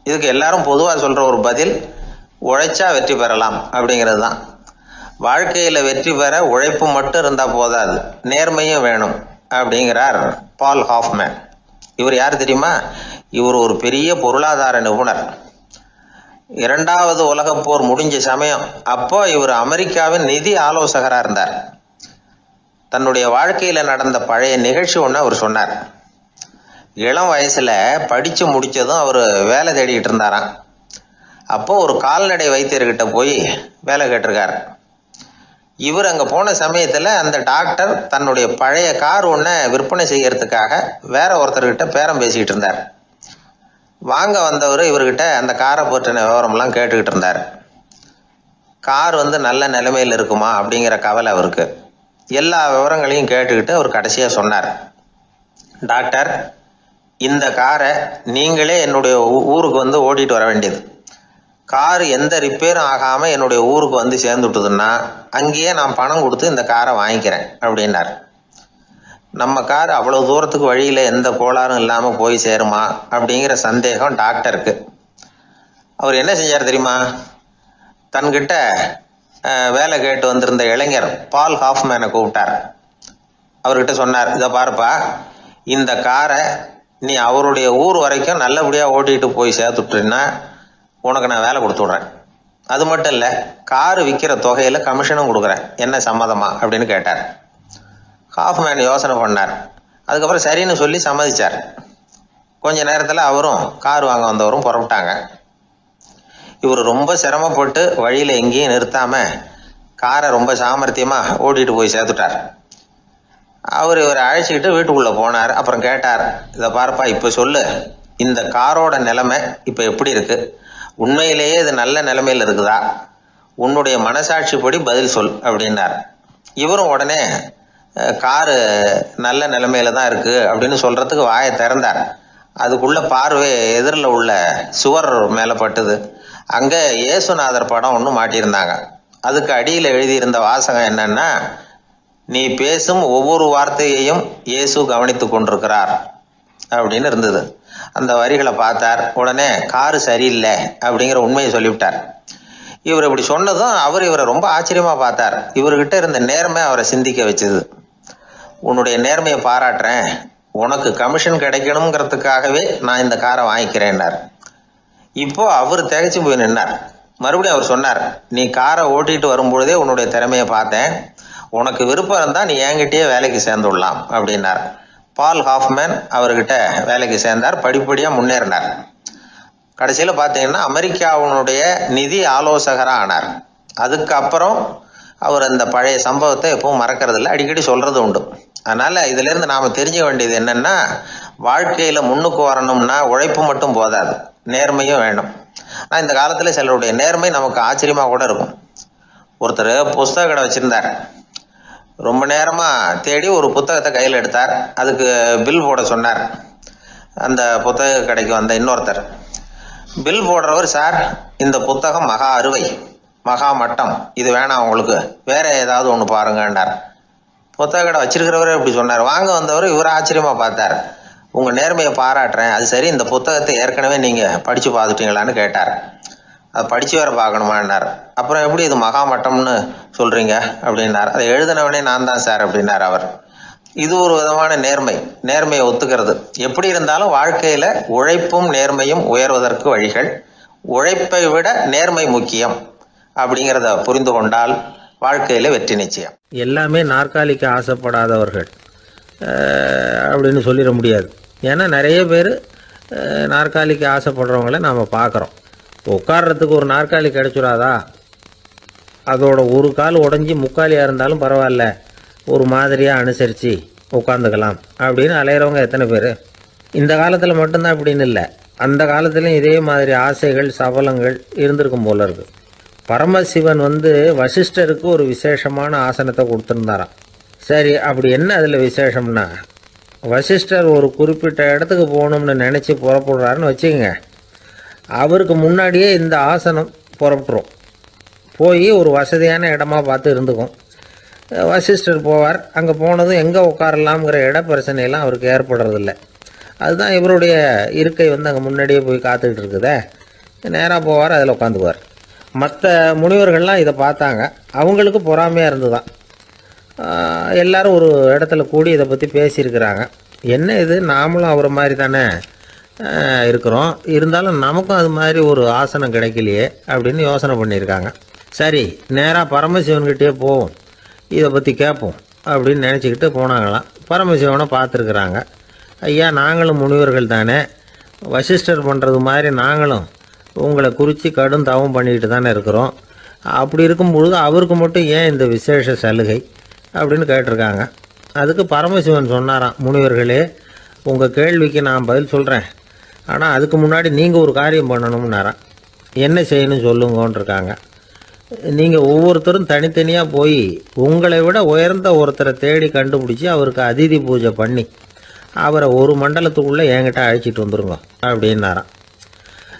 இதுக்கு எல்லாரும் பொதுவாக சொல்ற ஒரு பதில், உழைச்சா வெற்றி பெறலாம் அப்படிங்கிறது தான். வாழ்க்கையில வெற்றி பெற உழைப்பு மட்டும் இருந்தா போதாது, நேர்மையும் வேணும் அப்படிங்கிறார் பால் ஹாஃப்மேன். இவர் யார் தெரியுமா? இவர் ஒரு பெரிய பொருளாதார நிபுணர். 2வது உலகப் போர் முடிஞ்ச சமயம் அப்போ இவர் அமெரிக்காவின் நிதி ஆலோசகராக இருந்தார். தன்னுடைய வாழ்க்கையில நடந்த பழைய நிகழ்ச்சி ஒன்று அவர் சொன்னார். இளம் வயசுல படிச்சு முடிச்சதும் அவர் வேலை தேடிக்கிட்டு இருந்தாராம். அப்போ ஒரு கால்நடை வைத்தியர்கிட்ட போய் வேலை கேட்டிருக்காரு. இவர் அங்க போன சமயத்துல அந்த டாக்டர் தன்னுடைய பழைய கார் ஒன்றை விற்பனை செய்யறதுக்காக வேற ஒருத்தர்கிட்ட பேரம் பேசிக்கிட்டு இருந்தார். வாங்க வந்தவர் இவர்கிட்ட அந்த காரை பற்றின விவரம்லாம் கேட்டுக்கிட்டு இருந்தார். கார் நல்ல நிலைமையில் இருக்குமா அப்படிங்கிற கவலை அவருக்கு. எல்லா விவரங்களையும் கேட்டுக்கிட்டு அவர் கடைசியா சொன்னார், டாக்டர், இந்த காரை நீங்களே என்னுடைய ஊருக்கு ஓட்டிட்டு வர வேண்டியது. கார் எந்த ரிப்பேரும் ஆகாம என்னுடைய ஊருக்கு சேர்ந்துட்டுதுன்னா அங்கேயே நான் பணம் கொடுத்து இந்த காரை வாங்கிக்கிறேன் அப்படின்னார். நம்ம கார் அவ்வளவு தூரத்துக்கு வழியில் எந்த கோளாறும் இல்லாமல் போய் சேருமா அப்படிங்கிற சந்தேகம் டாக்டருக்கு. அவர் என்ன செஞ்சார் தெரியுமா? தன்கிட்ட வேலை கேட்டு வந்திருந்த இளைஞர் பால் ஹாஃப்மேனை கூப்பிட்டார். அவர்கிட்ட சொன்னார், இதை பாருப்பா, இந்த காரை நீ அவருடைய ஊர் வரைக்கும் நல்லபடியாக ஓட்டிகிட்டு போய் சேர்த்துட்டுன்னா உனக்கு நான் வேலை கொடுத்து விட்றேன். அது மட்டும் இல்லை, காரு விற்கிற தொகையில் கமிஷனும் கொடுக்குறேன், என்ன சம்மதமா அப்படின்னு கேட்டார். ஹாஃப்மேன் யோசனை பண்ணார். அதுக்கப்புறம் சரின்னு சொல்லி சம்மதிச்சார். கொஞ்ச நேரத்தில் அவரும் கார் வாங்க வந்தவரும் புறப்பட்டாங்க. இவர் ரொம்ப சிரமப்பட்டு வழியில் எங்கேயும் நிறுத்தாமல் காரை ரொம்ப சாமர்த்தியமாக ஓட்டிகிட்டு போய் சேர்த்துட்டார். இவரை அழைச்சிக்கிட்டு வீட்டுக்குள்ளே போனார். அப்புறம் கேட்டார், இதை பார்ப்பா, இப்போ சொல்லு, இந்த காரோட நிலைமை இப்போ எப்படி இருக்கு? உண்மையிலேயே இது நல்ல நிலைமையில் இருக்குதா? உன்னுடைய மனசாட்சிப்படி பதில் சொல் அப்படின்னார். இவரும் உடனே காரு நல்ல நிலைமையில தான் இருக்கு அப்படின்னு சொல்றதுக்கு வாயை திறந்தார். அதுக்குள்ள பார்வை எதிரில் உள்ள சுவர் மேலே பட்டுது. அங்கே இயேசுநாதர் படம் ஒன்று மாட்டியிருந்தாங்க. அதுக்கு அடியில் எழுதியிருந்த வாசகம் என்னன்னா, நீ பேசும் ஒவ்வொரு வார்த்தையையும் இயேசு கவனித்து கொண்டிருக்கிறார் அப்படின்னு இருந்தது. அந்த வரிகளை பார்த்தார். உடனே காரு சரியில்லை அப்படிங்கிற உண்மையை சொல்லிவிட்டார். இவர் இப்படி சொன்னதும் இவரை ரொம்ப ஆச்சரியமா பார்த்தார். இவர்கிட்ட இருந்த நேர்மை அவரை சிந்திக்க வச்சது. உன்னுடைய நேர்மையை பாராட்டுறேன், உனக்கு கமிஷன் கிடைக்கணுங்கிறதுக்காகவே நான் இந்த காரை வாங்கிக்கிறேன்னார். இப்போ அவர் திகைச்சு போய் நின்னார். மறுபடியும் அவர் சொன்னார், நீ காரை ஓட்டிட்டு வரும்பொழுதே உன்னுடைய திறமையை பார்த்தேன், உனக்கு விருப்பம் இருந்தால் நீ என்கிட்டயே வேலைக்கு சேர்ந்துடலாம் அப்படின்னார். பால் ஹாஃப்மேன் அவர்கிட்ட வேலைக்கு சேர்ந்தார். படிப்படியாக முன்னேறினார். கடைசியில் பார்த்தீங்கன்னா அமெரிக்காவுடைய நிதி ஆலோசகராக ஆனார். அதுக்கப்புறம் அவர் அந்த பழைய சம்பவத்தை எப்பவும் மறக்கறதில்ல, அடிக்கடி சொல்றது உண்டு. அதனால இதுல இருந்து நாம தெரிஞ்ச வேண்டியது என்னன்னா, வாழ்க்கையில முன்னுக்கு வரணும்னா உழைப்பு மட்டும் போதாது, நேர்மையும் வேணும். ஆனால் இந்த காலத்துல சிலருடைய நேர்மை நமக்கு ஆச்சரியமா கூட இருக்கும். ஒருத்தர் புஸ்தக கடை வச்சிருந்தார். ரொம்ப நேரமா தேடி ஒரு புத்தகத்தை கையில் எடுத்தார். அதுக்கு பில் போட சொன்னார். அந்த புத்தக கடைக்கு வந்த இன்னொருத்தர் பில் போடுறவர், சார் இந்த புத்தகம் மகா அறுவை, மகா மட்டம், இது வேணாம் உங்களுக்கு, வேற ஏதாவது ஒன்று பாருங்கன்னார். புத்தக கடை வச்சிருக்கிறவரே இப்படி சொன்னார். வாங்க வந்தவர் இவர் ஆச்சரியமா பார்த்தார். உங்க நேர்மையை பாராட்டுறேன், அது சரி, இந்த புத்தகத்தை ஏற்கனவே நீங்க படிச்சு பார்த்துட்டீங்களான்னு கேட்டார். அதை படிச்சு வேற பார்க்கணுமான்னார். அப்புறம் எப்படி இது மகா மட்டம்னு சொல்றீங்க அப்படின்னார். அதை எழுதினவனே நான் தான் சார் அப்படின்னார் அவர். இது ஒரு விதமான நேர்மை, நேர்மையை ஒத்துக்கிறது. எப்படி இருந்தாலும் வாழ்க்கையில உழைப்பும் நேர்மையும் உயர்வதற்கு வழிகள். உழைப்பை விட நேர்மை முக்கியம் அப்படிங்கிறத புரிந்து கொண்டால் வாழ்க்கையில வெற்றி நிச்சயம். எல்லாமே நாற்காலிக்கு ஆசைப்படாதவர்கள் அப்படின்னு சொல்லிட முடியாது. ஏன்னா நிறைய பேர் நாற்காலிக்கு ஆசைப்படுறவங்கள நாம் பார்க்குறோம். உட்கார்றதுக்கு ஒரு நாற்காலி கிடைச்சிடாதா, அதோட ஒரு கால் உடஞ்சி முக்காலியாக இருந்தாலும் பரவாயில்ல, ஒரு மாதிரியாக அனுசரித்து உட்காந்துக்கலாம் அப்படின்னு அலையிறவங்க எத்தனை பேர்? இந்த காலத்தில் மட்டும்தான் அப்படின்னு இல்லை, அந்த காலத்துலேயும் இதே மாதிரி ஆசைகள் சபலங்கள் இருந்திருக்கும் போல இருக்கு. பரமசிவன் வசிஷ்டருக்கு ஒரு விசேஷமான ஆசனத்தை கொடுத்துருந்தாராம். சரி, அப்படி என்ன அதில் விசேஷம்னா, வசிஷ்டர் ஒரு குறிப்பிட்ட இடத்துக்கு போகணும்னு நினச்சி புறப்படுறாருன்னு வச்சுக்கோங்க. அவருக்கு முன்னாடியே இந்த ஆசனம் புறப்பட்டுரும். போய் ஒரு வசதியான இடமா பார்த்து இருந்துக்கும். வசிஷ்டர் போவார். அங்கே போனதும் எங்கே உட்காரலாம்ங்கிற இட பிரச்சனையெல்லாம் அவருக்கு ஏற்படுறதில்ல. அதுதான் இவருடைய இருக்கை அங்கே முன்னாடியே போய் காத்துக்கிட்டு இருக்குதே. நேராக போவார், அதில் உட்காந்துக்குவார். மற்ற முனிவர்கள்லாம் இதை பார்த்தாங்க. அவங்களுக்கு பொறாமையாக இருந்துதான். எல்லாரும் ஒரு இடத்துல கூடி இதை பற்றி பேசியிருக்கிறாங்க. என்ன இது, நாமளும் அவரை மாதிரி தானே இருக்கிறோம், இருந்தாலும் நமக்கும் அது மாதிரி ஒரு ஆசனம் கிடைக்கலையே அப்படின்னு யோசனை பண்ணியிருக்காங்க. சரி, நேராக பரமசிவன்கிட்டே போவோம், இதை பற்றி கேட்போம் அப்படின்னு நினச்சிக்கிட்டு போனாங்களாம். பரமசிவனை பார்த்துருக்குறாங்க. ஐயா, நாங்களும் முனிவர்கள் தானே, வசிஷ்டர் பண்ணுறது மாதிரி நாங்களும் உங்களை குறித்து கடும் தவம் பண்ணிக்கிட்டு தானே இருக்கிறோம். அப்படி இருக்கும்பொழுது அவருக்கு மட்டும் ஏன் இந்த விசேஷ சலுகை அப்படின்னு கேட்டிருக்காங்க. அதுக்கு பரமசிவன் சொன்னாராம், முனிவர்களே, உங்கள் கேள்விக்கு நான் பதில் சொல்கிறேன், ஆனால் அதுக்கு முன்னாடி நீங்கள் ஒரு காரியம் பண்ணணும்னாராம். என்ன செய்யணும் சொல்லுங்கன்றிருக்காங்க. நீங்கள் ஒவ்வொருத்தரும் தனித்தனியாக போய் உங்களை விட உயர்ந்த ஒருத்தரை தேடி கண்டுபிடிச்சி அவருக்கு அதிதி பூஜை பண்ணி அவரை ஒரு மண்டலத்துக்குள்ளே என்கிட்ட அழைச்சிட்டு வந்துருங்க அப்படின்னாராம்.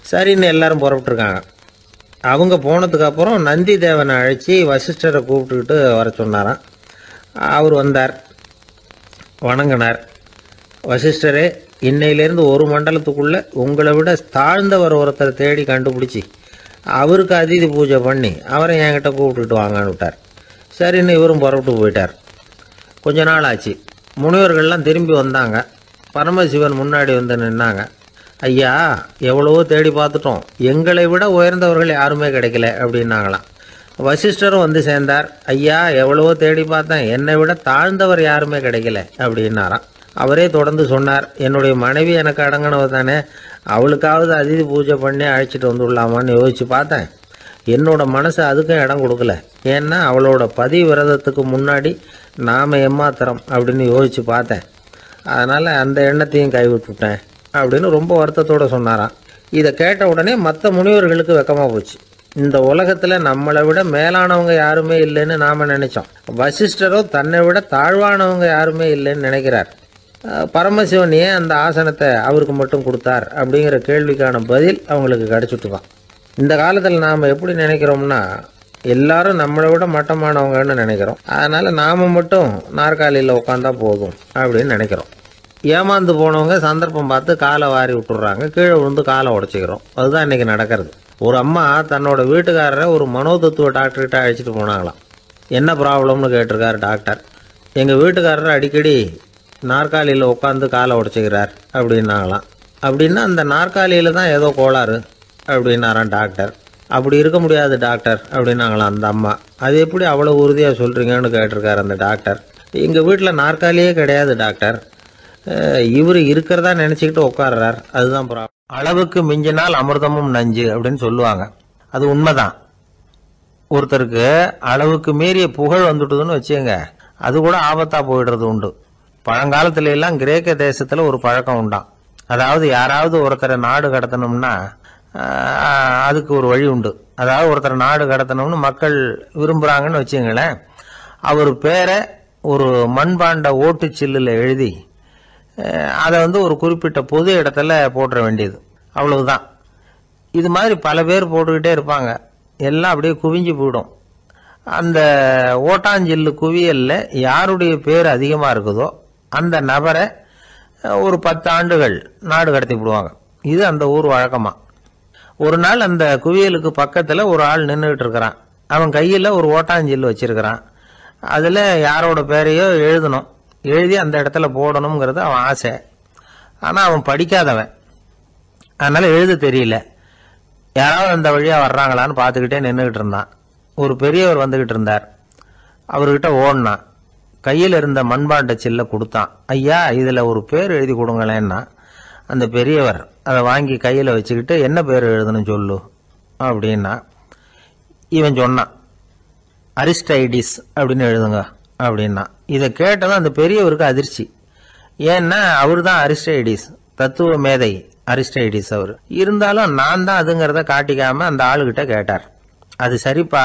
சரின்னு எல்லாரும் புறப்பட்டுருக்காங்க. அவங்க போனதுக்கப்புறம் நந்தி தேவனை அழைச்சி வசிஷ்டரை கூப்பிட்டுக்கிட்டு வர சொன்னாராம். அவர் வந்தார். வணங்கினார். வசிஷ்டரே, இன்னையிலேருந்து ஒரு மண்டலத்துக்குள்ளே உங்களை விட தாழ்ந்தவர் ஒருத்தரை தேடி கண்டுபிடிச்சி அவருக்கு அதிதி பூஜை பண்ணி அவரை என்கிட்ட கூப்பிட்டுட்டு வாங்கன்னு விட்டார். சரின்னு இவரும் புறப்பட்டு போயிட்டார். கொஞ்ச நாள் ஆச்சு. முனிவர்கள்லாம் திரும்பி வந்தாங்க. பரமசிவன் முன்னாடி வந்து நின்னாங்க. ஐயா, எவ்வளவோ தேடி பார்த்துட்டோம், எங்களை விட உயர்ந்தவர்கள் யாருமே கிடைக்கல அப்படின்னாங்களாம். வசிஷ்டரும் வந்து சேர்ந்தார். ஐயா, எவ்வளவோ தேடி பார்த்தேன், என்னை விட தாழ்ந்தவர் யாருமே கிடைக்கல அப்படின்னாராம். அவரே தொடர்ந்து சொன்னார், என்னுடைய மனைவி எனக்கு அடங்கினவ தானே, அவளுக்காவது அதிதி பூஜை பண்ணி அழைச்சிட்டு வந்துடலாமான்னு யோசித்து பார்த்தேன். என்னோட மனசு அதுக்கும் இடம் கொடுக்கல. ஏன்னா அவளோட பதிவிரதத்துக்கு முன்னாடி நாம் ஏமாத்திரம் அப்படின்னு யோசித்து பார்த்தேன். அதனால் அந்த எண்ணத்தையும் கைவிட்டுட்டேன் அப்படின்னு ரொம்ப வருத்தத்தோடு சொன்னாராம். இதை கேட்ட உடனே மற்ற முனிவர்களுக்கு வெக்கமாக போச்சு. இந்த உலகத்தில் நம்மளை விட மேலானவங்க யாருமே இல்லைன்னு நாம் நினைச்சோம். வசிஷ்டரோ தன்னை விட தாழ்வானவங்க யாருமே இல்லைன்னு நினைக்கிறார். பரமசிவன் ஏன் அந்த ஆசனத்தை அவருக்கு மட்டும் கொடுத்தார் அப்படிங்கிற கேள்விக்கான பதில் அவங்களுக்கு கிடச்சிட்டுதான். இந்த காலத்தில் நாம் எப்படி நினைக்கிறோம்னா, எல்லாரும் நம்மளை விட மட்டமானவங்கன்னு நினைக்கிறோம். அதனால் நாம் மட்டும் நாற்காலியில் உட்காந்தா போதும் அப்படின்னு நினைக்கிறோம். ஏமாந்து போனவங்க சந்தர்ப்பம் பார்த்து காலை வாரி விட்டுடுறாங்க, கீழே விழுந்து காலை உடச்சிக்கிறோம். அதுதான் இன்றைக்கி நடக்கிறது. ஒரு அம்மா தன்னோட வீட்டுக்காரரை ஒரு மனோதத்துவ டாக்டர்கிட்ட அழைச்சிட்டு போனாங்களாம். என்ன ப்ராப்ளம்னு கேட்டிருக்கார் டாக்டர். எங்கள் வீட்டுக்காரர் அடிக்கடி நாற்காலியில் உட்காந்து காலை உடச்சிக்கிறார் அப்படின்னாங்களாம். அப்படின்னா அந்த நாற்காலியில் தான் ஏதோ கோளாறு அப்படின்னாரான் டாக்டர். அப்படி இருக்க முடியாது டாக்டர் அப்படின்னாங்களாம் அந்த அம்மா. அது எப்படி அவ்வளோ உறுதியாக சொல்கிறீங்கன்னு கேட்டிருக்காரு அந்த டாக்டர். எங்கள் வீட்டில் நாற்காலியே கிடையாது டாக்டர், இவர் இருக்கிறதா நினச்சிக்கிட்டு உட்கார்றார், அதுதான் ப்ராப்ளம். அளவுக்கு மிஞ்சினால் அமிர்தமும் நஞ்சு அப்படின்னு சொல்லுவாங்க. அது உண்மைதான். ஒருத்தருக்கு அளவுக்கு மீறிய புகழ் வந்துட்டுதுன்னு வச்சுங்க, அது கூட ஆபத்தாக போயிடுறது உண்டு. பழங்காலத்துல எல்லாம் கிரேக்க தேசத்தில் ஒரு பழக்கம் உண்டாம். அதாவது யாராவது ஒருத்தரை நாடு கடத்தணும்னா அதுக்கு ஒரு வழி உண்டு. அதாவது ஒருத்தரை நாடு கடத்தணும்னு மக்கள் விரும்புகிறாங்கன்னு வச்சுங்களேன், அவர் பேரை ஒரு மண்பாண்ட ஓட்டு சில்லில் எழுதி அதை ஒரு குறிப்பிட்ட பொது இடத்துல போட்டுற வேண்டியது, அவ்வளவுதான். இது மாதிரி பல பேர் போட்டுக்கிட்டே இருப்பாங்க, எல்லாம் அப்படியே குவிஞ்சு போயிடும். அந்த ஓட்டாஞ்சில்லு குவியலில் யாருடைய பேர் அதிகமாக இருக்குதோ அந்த நபரை ஒரு 10 ஆண்டுகள் நாடு கடத்தி விடுவாங்க. இது அந்த ஊர் வழக்கமாக. ஒரு நாள் அந்த குவியலுக்கு பக்கத்தில் ஒரு ஆள் நின்றுட்டு இருக்கிறான். அவன் கையில் ஒரு ஓட்டாஞ்சில்லு வச்சிருக்கிறான். அதில் யாரோட பேரையோ எழுதணும், எழுதி அந்த இடத்துல போடணுங்கிறது அவன் ஆசை. ஆனால் அவன் படிக்காதவன், அதனால் எழுத தெரியல. யாராவது அந்த வழியாக வர்றாங்களான்னு பார்த்துக்கிட்டே நின்றுக்கிட்டு இருந்தான். ஒரு பெரியவர் வந்துக்கிட்டு இருந்தார். அவர்கிட்ட ஓடினான். கையில் இருந்த மண்பாண்ட சில்லை கொடுத்தான். ஐயா, இதில் ஒரு பேர் எழுதி கொடுங்களேன்னா அந்த பெரியவர் அதை வாங்கி கையில் வச்சுக்கிட்டு, என்ன பேர் எழுதணும் சொல்லு அப்படின்னா. இவன் சொன்னான், அரிஸ்டைடிஸ் அப்படின்னு எழுதுங்க அப்படின்னா. இதை கேட்டதும் அந்த பெரியவருக்கு அதிர்ச்சி. ஏன்னா அவர் தான் அரிஸ்டைடிஸ், தத்துவ மேதை அரிஸ்டைடிஸ் அவர். இருந்தாலும் நான் தான் அதுங்கிறத காட்டிக்காம அந்த ஆளுகிட்ட கேட்டார். அது சரிப்பா,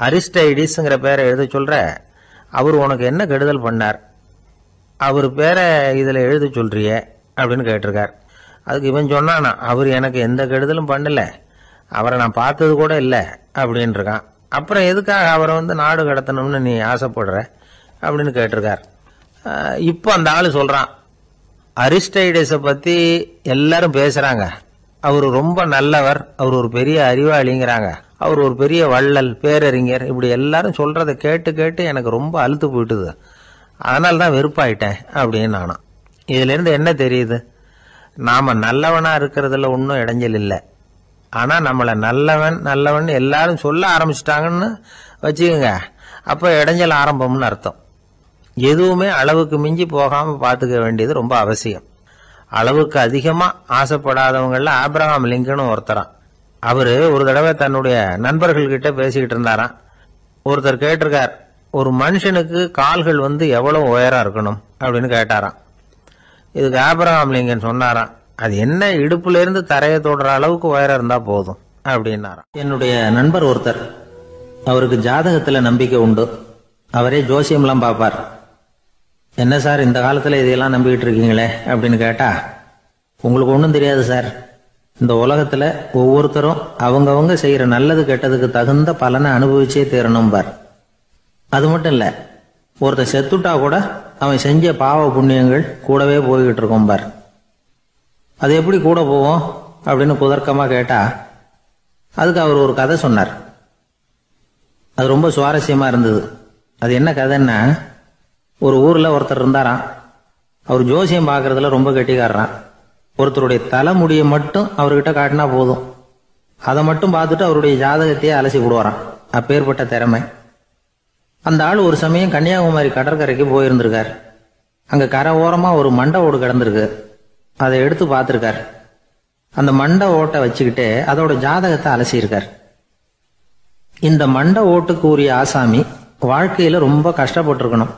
அரிஸ்டைடிஸ்ங்கிற பேரை எழுத சொல்ற, அவர் உனக்கு என்ன கெடுதல் பண்ணார், அவர் பேரை இதில் எழுத சொல்றியே அப்படின்னு கேட்டிருக்கார். அதுக்கு இவன் சொன்னானா, அவர் எனக்கு எந்த கெடுதலும் பண்ணல, அவரை நான் பார்த்தது கூட இல்லை அப்படின்னு இருக்கான். அப்புறம் எதுக்காக அவரை நாடு கடத்தணும்னு நீ ஆசைப்படுற அப்படின்னு கேட்டிருக்கார். இப்போ அந்த ஆள் சொல்றான், அரிஸ்டைடஸை பற்றி எல்லாரும் பேசுறாங்க, அவர் ரொம்ப நல்லவர், அவர் ஒரு பெரிய அறிவாளிங்கிறாங்க, அவர் ஒரு பெரிய வள்ளல், பேரறிஞர், இப்படி எல்லாரும் சொல்றதை கேட்டு கேட்டு எனக்கு ரொம்ப அழுத்து போயிட்டுது, அதனால தான் வெறுப்பாயிட்டேன் அப்படின்னு நானும். இதிலிருந்து என்ன தெரியுது, நாம நல்லவனா இருக்கிறதுல ஒன்றும் இடைஞ்சல் இல்லை. ஆனால் நம்மளை நல்லவன் நல்லவன் எல்லாரும் சொல்ல ஆரம்பிச்சிட்டாங்கன்னு வச்சுக்கோங்க, அப்போ இடைஞ்சல் ஆரம்பம்னு அர்த்தம். எதுவுமே அளவுக்கு மிஞ்சி போகாமல் பார்த்துக்க வேண்டியது ரொம்ப அவசியம். அளவுக்கு அதிகமாக ஆசைப்படாதவங்கள ஆப்ரஹாம் லிங்கனும் ஒருத்தரான். அவர் ஒரு தடவை தன்னுடைய நண்பர்கள்கிட்ட பேசிக்கிட்டு இருந்தாராம். ஒருத்தர் கேட்டிருக்கார், ஒரு மனுஷனுக்கு கால்கள் எவ்வளவு உயரம் இருக்கணும் அப்படின்னு கேட்டாராம். இதுக்கு ஆப்ரஹாம் லிங்கன் சொன்னாராம், அது என்ன, இடுப்புல இருந்து தரையை தொடுற அளவுக்கு உயரம் இருந்தா போதும் அப்படின்னாராம். என்னுடைய நண்பர் ஒருத்தர், அவருக்கு ஜாதகத்துல நம்பிக்கை உண்டு, அவரே ஜோசியம்லாம் பார்ப்பார். என்ன சார் இந்த காலத்துல இதையெல்லாம் நம்பிக்கிட்டு இருக்கீங்களே அப்படின்னு கேட்டா, உங்களுக்கு ஒன்றும் தெரியாது சார், இந்த உலகத்துல ஒவ்வொருத்தரும் அவங்கவங்க செய்யற நல்லது கெட்டதுக்கு தகுந்த பலனை அனுபவிச்சே தீரணும் பார். அது மட்டும் இல்ல, ஒருத்தர் செத்துட்டா கூட அவன் செஞ்ச பாவ புண்ணியங்கள் கூடவே போய்கிட்டு இருக்கும் பார். அது எப்படி கூட போவோம் அப்படின்னு குதர்க்கமாக கேட்டா அதுக்கு அவர் ஒரு கதை சொன்னார். அது ரொம்ப சுவாரஸ்யமா இருந்தது. அது என்ன கதைன்னா, ஒரு ஊர்ல ஒருத்தர் இருந்தாராம். அவர் ஜோசியம் பார்க்கறதுல ரொம்ப கெட்டிக்காரரான். ஒருத்தருடைய தலைமுடியை மட்டும் அவர்கிட்ட காட்டினா போதும், அதை மட்டும் பார்த்துட்டு அவருடைய ஜாதகத்தையே அலசி விடுவாராம். அப்பேற்பட்ட திறமை. அந்த ஆள் ஒரு சமயம் கன்னியாகுமரி கடற்கரைக்கு போயிருந்திருக்கார். அங்க கரை ஓரமா ஒரு மண்டை ஓடு கிடந்திருக்கு. அதை எடுத்து பார்த்திருக்கார். அந்த மண்டை ஓட்டை வச்சுக்கிட்டே அதோட ஜாதகத்தை அலசியிருக்கார். இந்த மண்டை ஓட்டுக்கு உரிய ஆசாமி வாழ்க்கையில ரொம்ப கஷ்டப்பட்டிருக்கணும்,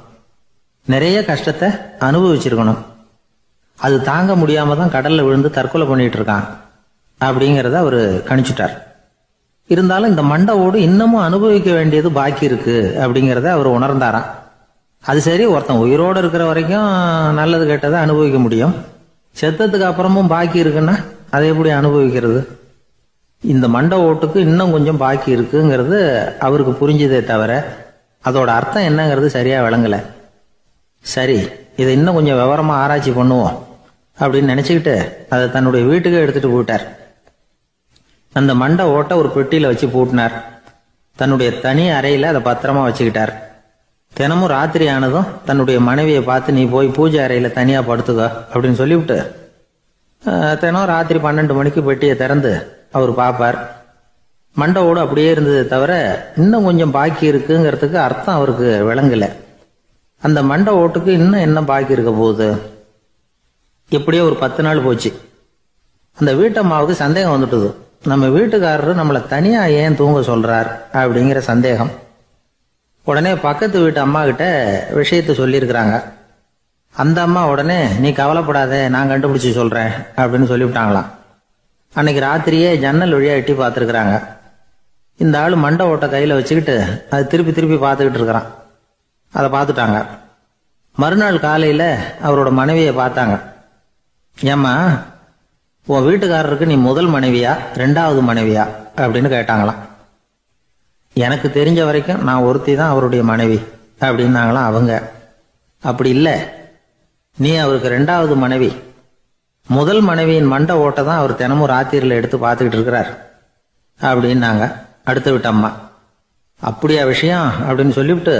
நிறைய கஷ்டத்தை அனுபவிச்சிருக்கணும். அது தாங்க முடியாம தான் கடல்ல விழுந்து தற்கொலை பண்ணிட்டு இருக்கான் அப்படிங்கிறத அவரு கணிச்சுட்டார். இருந்தாலும் இந்த மண்டை ஓடு இன்னமும் அனுபவிக்க வேண்டியது பாக்கி இருக்கு அப்படிங்கிறத அவர் உணர்ந்தாராம். அது சரி, ஒருத்தன் உயிரோடு இருக்கிற வரைக்கும் நல்லது கெட்டதை அனுபவிக்க முடியும், செத்ததுக்கு அப்புறமும் பாக்கி இருக்குன்னா அதை எப்படி அனுபவிக்கிறது? இந்த மண்டை ஓட்டுக்கு இன்னும் கொஞ்சம் பாக்கி இருக்குங்கிறது அவருக்கு புரிஞ்சதே தவிர அதோட அர்த்தம் என்னங்கிறது சரியா விளங்கல. சரி, இதை இன்னும் கொஞ்சம் விவரமா ஆராய்ச்சி பண்ணுவோம் அப்படின்னு நினைச்சுக்கிட்டு அதை தன்னுடைய வீட்டுக்கு எடுத்துட்டு போயிட்டார். அந்த மண்டை ஓட்டை ஒரு பெட்டியில வச்சு பூட்டினார். தன்னுடைய தனி அறையில அதை பத்திரமா வச்சுக்கிட்டார். தினமும் ராத்திரி ஆனதும் தன்னுடைய மனைவியை பார்த்து, நீ போய் பூஜை அறையில தனியா படுத்துக்க அப்படின்னு சொல்லிவிட்டு தினம் ராத்திரி 12 மணிக்கு பெட்டியை திறந்து அவர் பார்ப்பார். மண்டை ஓடு அப்படியே இருந்தது தவிர இன்னும் கொஞ்சம் பாக்கி இருக்குங்கிறதுக்கு அர்த்தம் அவருக்கு விளங்கல. அந்த மண்டை ஓட்டுக்கு இன்னும் என்ன பாக்கி இருக்க போகுது? எப்படியோ ஒரு 10 நாள் போச்சு. அந்த வீட்டம்மாவுக்கு சந்தேகம் வந்துட்டுது. நம்ம வீட்டுக்காரரு நம்மளை தனியா ஏன் தூங்க சொல்றார் அப்படிங்கிற சந்தேகம். உடனே பக்கத்து வீட்டு அம்மா கிட்ட விஷயத்த சொல்லியிருக்கிறாங்க. அந்த அம்மா உடனே, நீ கவலைப்படாத, நான் கண்டுபிடிச்சு சொல்றேன் அப்படின்னு சொல்லிவிட்டாங்களாம். அன்னைக்கு ராத்திரியே ஜன்னல் வழியா எட்டி பார்த்துருக்குறாங்க. இந்த ஆள் மண்டை ஓட்டை கையில வச்சுக்கிட்டு அது திருப்பி திருப்பி பார்த்துக்கிட்டு இருக்கிறான். அதை பார்த்துட்டாங்க. மறுநாள் காலையில அவரோட மனைவியை பார்த்தாங்க. ஏம்மா, உன் வீட்டுக்காரருக்கு நீ முதல் மனைவியா 2வது மனைவியா அப்படின்னு கேட்டாங்களாம். எனக்கு தெரிஞ்ச வரைக்கும் நான் ஒருத்தி தான் அவருடைய மனைவி அப்படின்னாங்களாம் அவங்க. அப்படி இல்லை, நீ அவருக்கு 2வது மனைவி. முதல் மனைவியின் மண்டை ஓட்டை தான் அவர் தினமும் ராத்திரியில் எடுத்து பார்த்துக்கிட்டு இருக்கிறார் அப்படின்னாங்க அடுத்த வீட்டு அம்மா. அப்படியா விஷயம் அப்படின்னு சொல்லிவிட்டு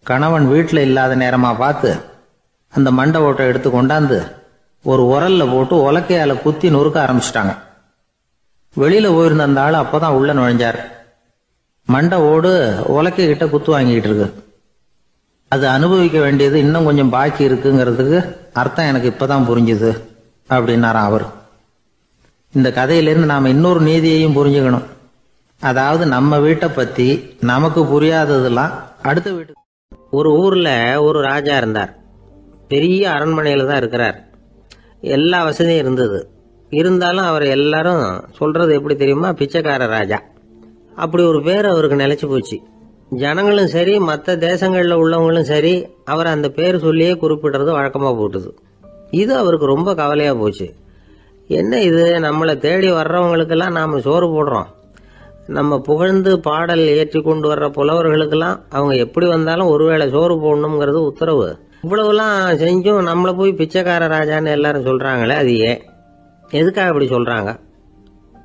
கணவன் வீட்டில் இல்லாத நேரமா பார்த்து அந்த மண்டை ஓட்டை எடுத்து கொண்டாந்து ஒரு உரல்ல போட்டு உலக்கையால குத்தி நொறுக்க ஆரம்பிச்சிட்டாங்க. வெளியில போயிருந்த அந்த ஆள் அப்பதான் உள்ள நுழைஞ்சார். மண்டை ஓடு உலக்கை கிட்ட குத்து வாங்கிட்டு இருக்கு. அது அனுபவிக்க வேண்டியது இன்னும் கொஞ்சம் பாக்கி இருக்குங்கிறதுக்கு அர்த்தம் எனக்கு இப்பதான் புரிஞ்சுது அப்படின்னாராம் அவர். இந்த கதையிலிருந்து நாம இன்னொரு நீதியையும் புரிஞ்சுக்கணும். அதாவது நம்ம வீட்டை பத்தி நமக்கு புரியாததெல்லாம் அடுத்த வீட்டு. ஒரு ஊர்ல ஒரு ராஜா இருந்தார். பெரிய அரண்மனையில தான் இருக்கிறார். எல்லா வசதியும் இருந்தது. இருந்தாலும் அவர் எல்லாரும் சொல்றது எப்படி தெரியுமா, பிச்சைக்கார ராஜா. அப்படி ஒரு பேர் அவருக்கு நிலைச்சு போச்சு. ஜனங்களும் சரி, மற்ற தேசங்கள்ல உள்ளவங்களும் சரி, அவர் அந்த பேர் சொல்லியே குறிப்பிடுறது வழக்கமா போட்டுது. இது அவருக்கு ரொம்ப கவலையா போச்சு. என்ன இது, நம்மளை தேடி வர்றவங்களுக்கெல்லாம் நாம சோறு போடுறோம், நம்ம புகழ்ந்து பாடல் ஏற்றி கொண்டு வர்ற புலவர்களுக்கெல்லாம் அவங்க எப்படி வந்தாலும் ஒருவேளை சோறு போடணுங்கிறது உத்தரவு. இவ்வளவுலாம் செஞ்சும் நம்மளை போய் பிச்சைக்கார ராஜான்னு எல்லாரும் சொல்றாங்களே, அது ஏன், எதுக்காக இப்படி சொல்றாங்க?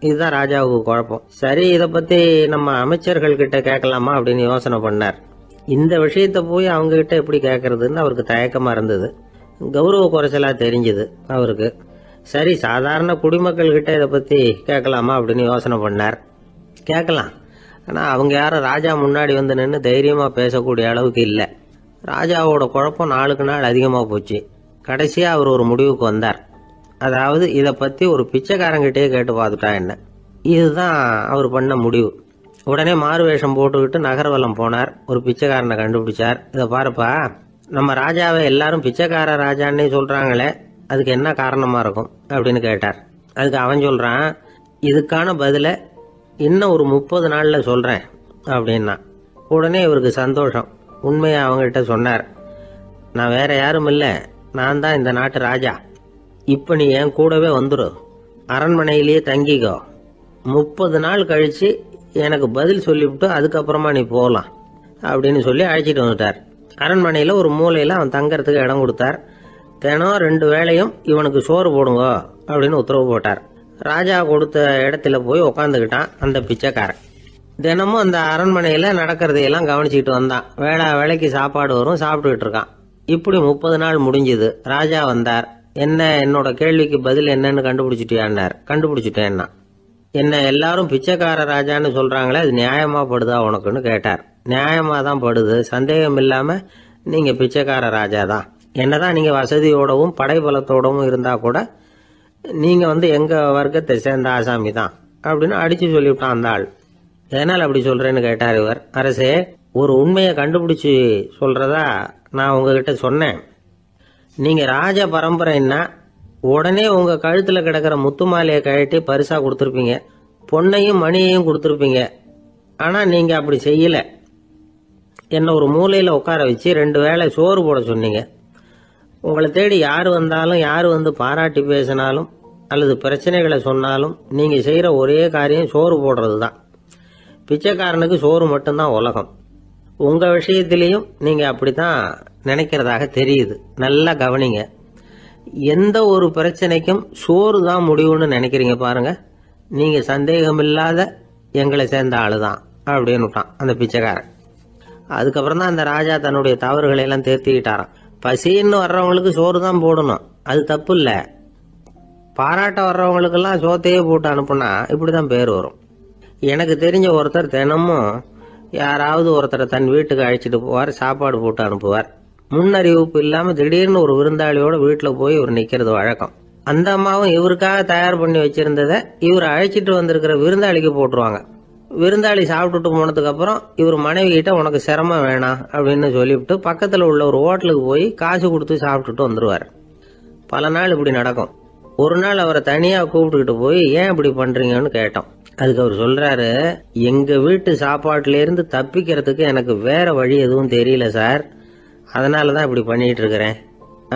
இதுதான் ராஜாவுக்கு குழப்பம். சரி, இதை பத்தி நம்ம அமைச்சர்கள் கிட்ட கேட்கலாமா அப்படின்னு யோசனை பண்ணார். இந்த விஷயத்த போய் அவங்க கிட்ட எப்படி கேட்கறதுன்னு அவருக்கு தயக்கமா இருந்தது. கௌரவ குறைச்சலா தெரிஞ்சது அவருக்கு. சரி, சாதாரண குடிமக்கள் கிட்ட இதை பத்தி கேட்கலாமா அப்படின்னு யோசனை பண்ணார். கேட்கலாம், ஆனா அவங்க யாரும் ராஜா முன்னாடி வந்து நின்று தைரியமா பேசக்கூடிய அளவுக்கு இல்லை. ராஜாவோட குழப்பம் நாளுக்கு நாள் அதிகமா போச்சு. கடைசியா அவர் ஒரு முடிவுக்கு வந்தார். அதாவது இதை பத்தி ஒரு பிச்சைக்காரங்கிட்டே கேட்டு பார்த்துட்டா என்ன. இதுதான் அவர் பண்ண முடிவு. உடனே மாறு வேஷம் போட்டுக்கிட்டு நகர்வலம் போனார். ஒரு பிச்சைக்காரனை கண்டுபிடிச்சார். இதை பாருப்பா, நம்ம ராஜாவை எல்லாரும் பிச்சைக்கார ராஜான்னே சொல்றாங்களே, அதுக்கு என்ன காரணமா இருக்கும் அப்படின்னு கேட்டார். அதுக்கு அவன் சொல்றான், இதுக்கான பதில இன்னும் ஒரு 30 நாள்ல சொல்றேன் அப்படின்னா. உடனே இவருக்கு சந்தோஷம். உண்மையை அவங்ககிட்ட சொன்னார். நான் வேற யாரும் இல்லை, நான் தான் இந்த நாட்டு ராஜா. இப்ப நீ என் கூடவே வந்துரு, அரண்மனையிலேயே தங்கிக்கோ. 30 நாள் கழிச்சு எனக்கு பதில் சொல்லிவிட்டு அதுக்கப்புறமா நீ போகலாம் அப்படின்னு சொல்லி அழைச்சிட்டு வந்துட்டார். அரண்மனையில் ஒரு மூலையில் அவன் தங்கறதுக்கு இடம் கொடுத்தார். தினம் 2 வேளையும் இவனுக்கு சோறு போடுங்க அப்படின்னு உத்தரவு போட்டார். ராஜா கொடுத்த இடத்துல போய் உக்காந்துக்கிட்டான் அந்த பிச்சைக்காரன். தினமும் அந்த அரண்மனையில் நடக்கிறதையெல்லாம் கவனிச்சுக்கிட்டு வந்தான். வேளைக்கு சாப்பாடு வரும், சாப்பிட்டுக்கிட்டு இருக்கான். இப்படி 30 நாள் முடிஞ்சுது. ராஜா வந்தார். என்ன, என்னோட கேள்விக்கு பதில் என்னன்னு கண்டுபிடிச்சிட்டியான்னார். கண்டுபிடிச்சிட்டேன்னா. என்ன எல்லாரும் பிச்சைக்கார ராஜான்னு சொல்றாங்களே, அது நியாயமா படுதா உனக்குன்னு கேட்டார். நியாயமா தான் படுது, சந்தேகம் இல்லாம நீங்க பிச்சைக்கார ராஜா தான். என்னதான் நீங்க வசதியோடவும் படைபலத்தோடவும் இருந்தா கூட நீங்க எங்க வர்க்கத்தை சேர்ந்த ஆசாமி தான் அப்படின்னு அடிச்சு சொல்லிவிட்டான் அந்த ஆள். எதனால் அப்படி சொல்றேன்னு கேட்டார் இவர். அரசே, ஒரு உண்மையை கண்டுபிடிச்சு சொல்றதா நான் உங்ககிட்ட சொன்னேன். நீங்க ராஜ பரம்பரைன்னா உடனே உங்க கழுத்துல கிடக்கிற முத்து மாலையை கழட்டி பரிசா கொடுத்துருப்பீங்க, பொன்னையும் மணியையும் கொடுத்துருப்பீங்க. ஆனா நீங்க அப்படி செய்யல. என்ன ஒரு மூலையில உட்கார வச்சு 2 வேளை சோறு போட சொன்னீங்க. உங்களை தேடி யார் வந்தாலும், யார் பாராட்டி பேசினாலும் அல்லது பிரச்சனைகளை சொன்னாலும் நீங்க செய்யற ஒரே காரியம் சோறு போடுறது தான். பிச்சைக்காரனுக்கு சோறு மட்டும்தான் உலகம். உங்க விஷயத்திலையும் நீங்க அப்படித்தான் நினைக்கிறதாக தெரியுது. நல்லா கவனிங்க. எந்த ஒரு பிரச்சனைக்கும் சோறு தான் முடிவுன்னு நினைக்கிறீங்க பாருங்க. நீங்க சந்தேகமில்லாத எங்களை சேர்ந்த ஆளுதான் அப்படின்னு விட்டான் அந்த பிச்சைக்காரன். அதுக்கப்புறம் தான் அந்த ராஜா தன்னுடைய தவறுகளை எல்லாம் தேர்த்திக்கிட்டாராம். பசின்னு வர்றவங்களுக்கு சோறு தான் போடணும், அது தப்பு இல்லை. பாராட்ட வர்றவங்களுக்கெல்லாம் சோத்தையே போட்டு அனுப்புனா இப்படிதான் பேர் வரும். எனக்கு தெரிஞ்ச ஒருத்தர் தினமும் யாராவது ஒருத்தரை தன் வீட்டுக்கு அழைச்சிட்டு போவார், சாப்பாடு போட்டு அனுப்புவார். முன்னறிவிப்பு இல்லாம திடீர்னு ஒரு விருந்தாளியோட வீட்டுல போய் இவர் நிக்கிறது வழக்கம். அந்த அம்மாவும் இவருக்காக தயார் பண்ணி வச்சிருந்ததை இவர் அழைச்சிட்டு வந்திருக்கிற விருந்தாளிக்கு போட்டுருவாங்க. விருந்தாளி சாப்பிட்டுட்டு போனதுக்கு அப்புறம் இவர் மனைவி கிட்ட உனக்கு சிரமம் வேணாம் அப்படின்னு சொல்லிவிட்டு பக்கத்துல உள்ள ஒரு ஹோட்டலுக்கு போய் காசு கொடுத்து சாப்பிட்டுட்டு வந்துருவார். பல நாள் இப்படி நடக்கும். ஒரு நாள் அவரை தனியா கூப்பிட்டுக்கிட்டு போய் ஏன் இப்படி பண்றீங்கன்னு கேட்டோம். அதுக்கு அவர் சொல்றாரு, எங்க வீட்டு சாப்பாட்டுல இருந்து தப்பிக்கிறதுக்கு எனக்கு வேற வழி எதுவும் தெரியல சார், அதனாலதான் இப்படி பண்ணிட்டு இருக்கிறேன்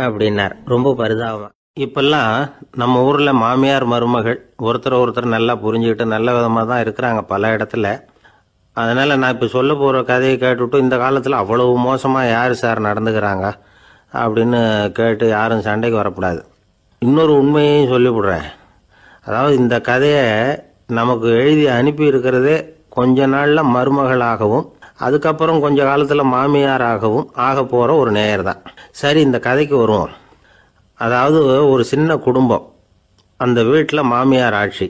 அப்படின்னார். ரொம்ப பரிதாபமா. இப்பெல்லாம் நம்ம ஊர்ல மாமியார் மருமகள் ஒருத்தர் நல்லா புரிஞ்சுக்கிட்டு நல்ல விதமா தான் இருக்கிறாங்க பல இடத்துல. அதனால நான் இப்ப சொல்ல போற கதையை கேட்டுவிட்டு இந்த காலத்துல அவ்வளவு மோசமா யாரு சார் நடந்துக்கிறாங்க அப்படின்னு கேட்டு யாரும் சண்டைக்கு வரக்கூடாது. இன்னொரு உண்மையையும் சொல்லிவிடுறேன். அதாவது இந்த கதையை நமக்கு எழுதி அனுப்பி இருக்கிறதே கொஞ்ச நாள்ல மருமகளாகவும் அதுக்கப்புறம் கொஞ்ச காலத்துல மாமியாராகவும் ஆக போற ஒரு நேயர் தான். சரி, இந்த கதைக்கு வருவோம். அதாவது ஒரு சின்ன குடும்பம், அந்த வீட்டில் மாமியார் ஆட்சி,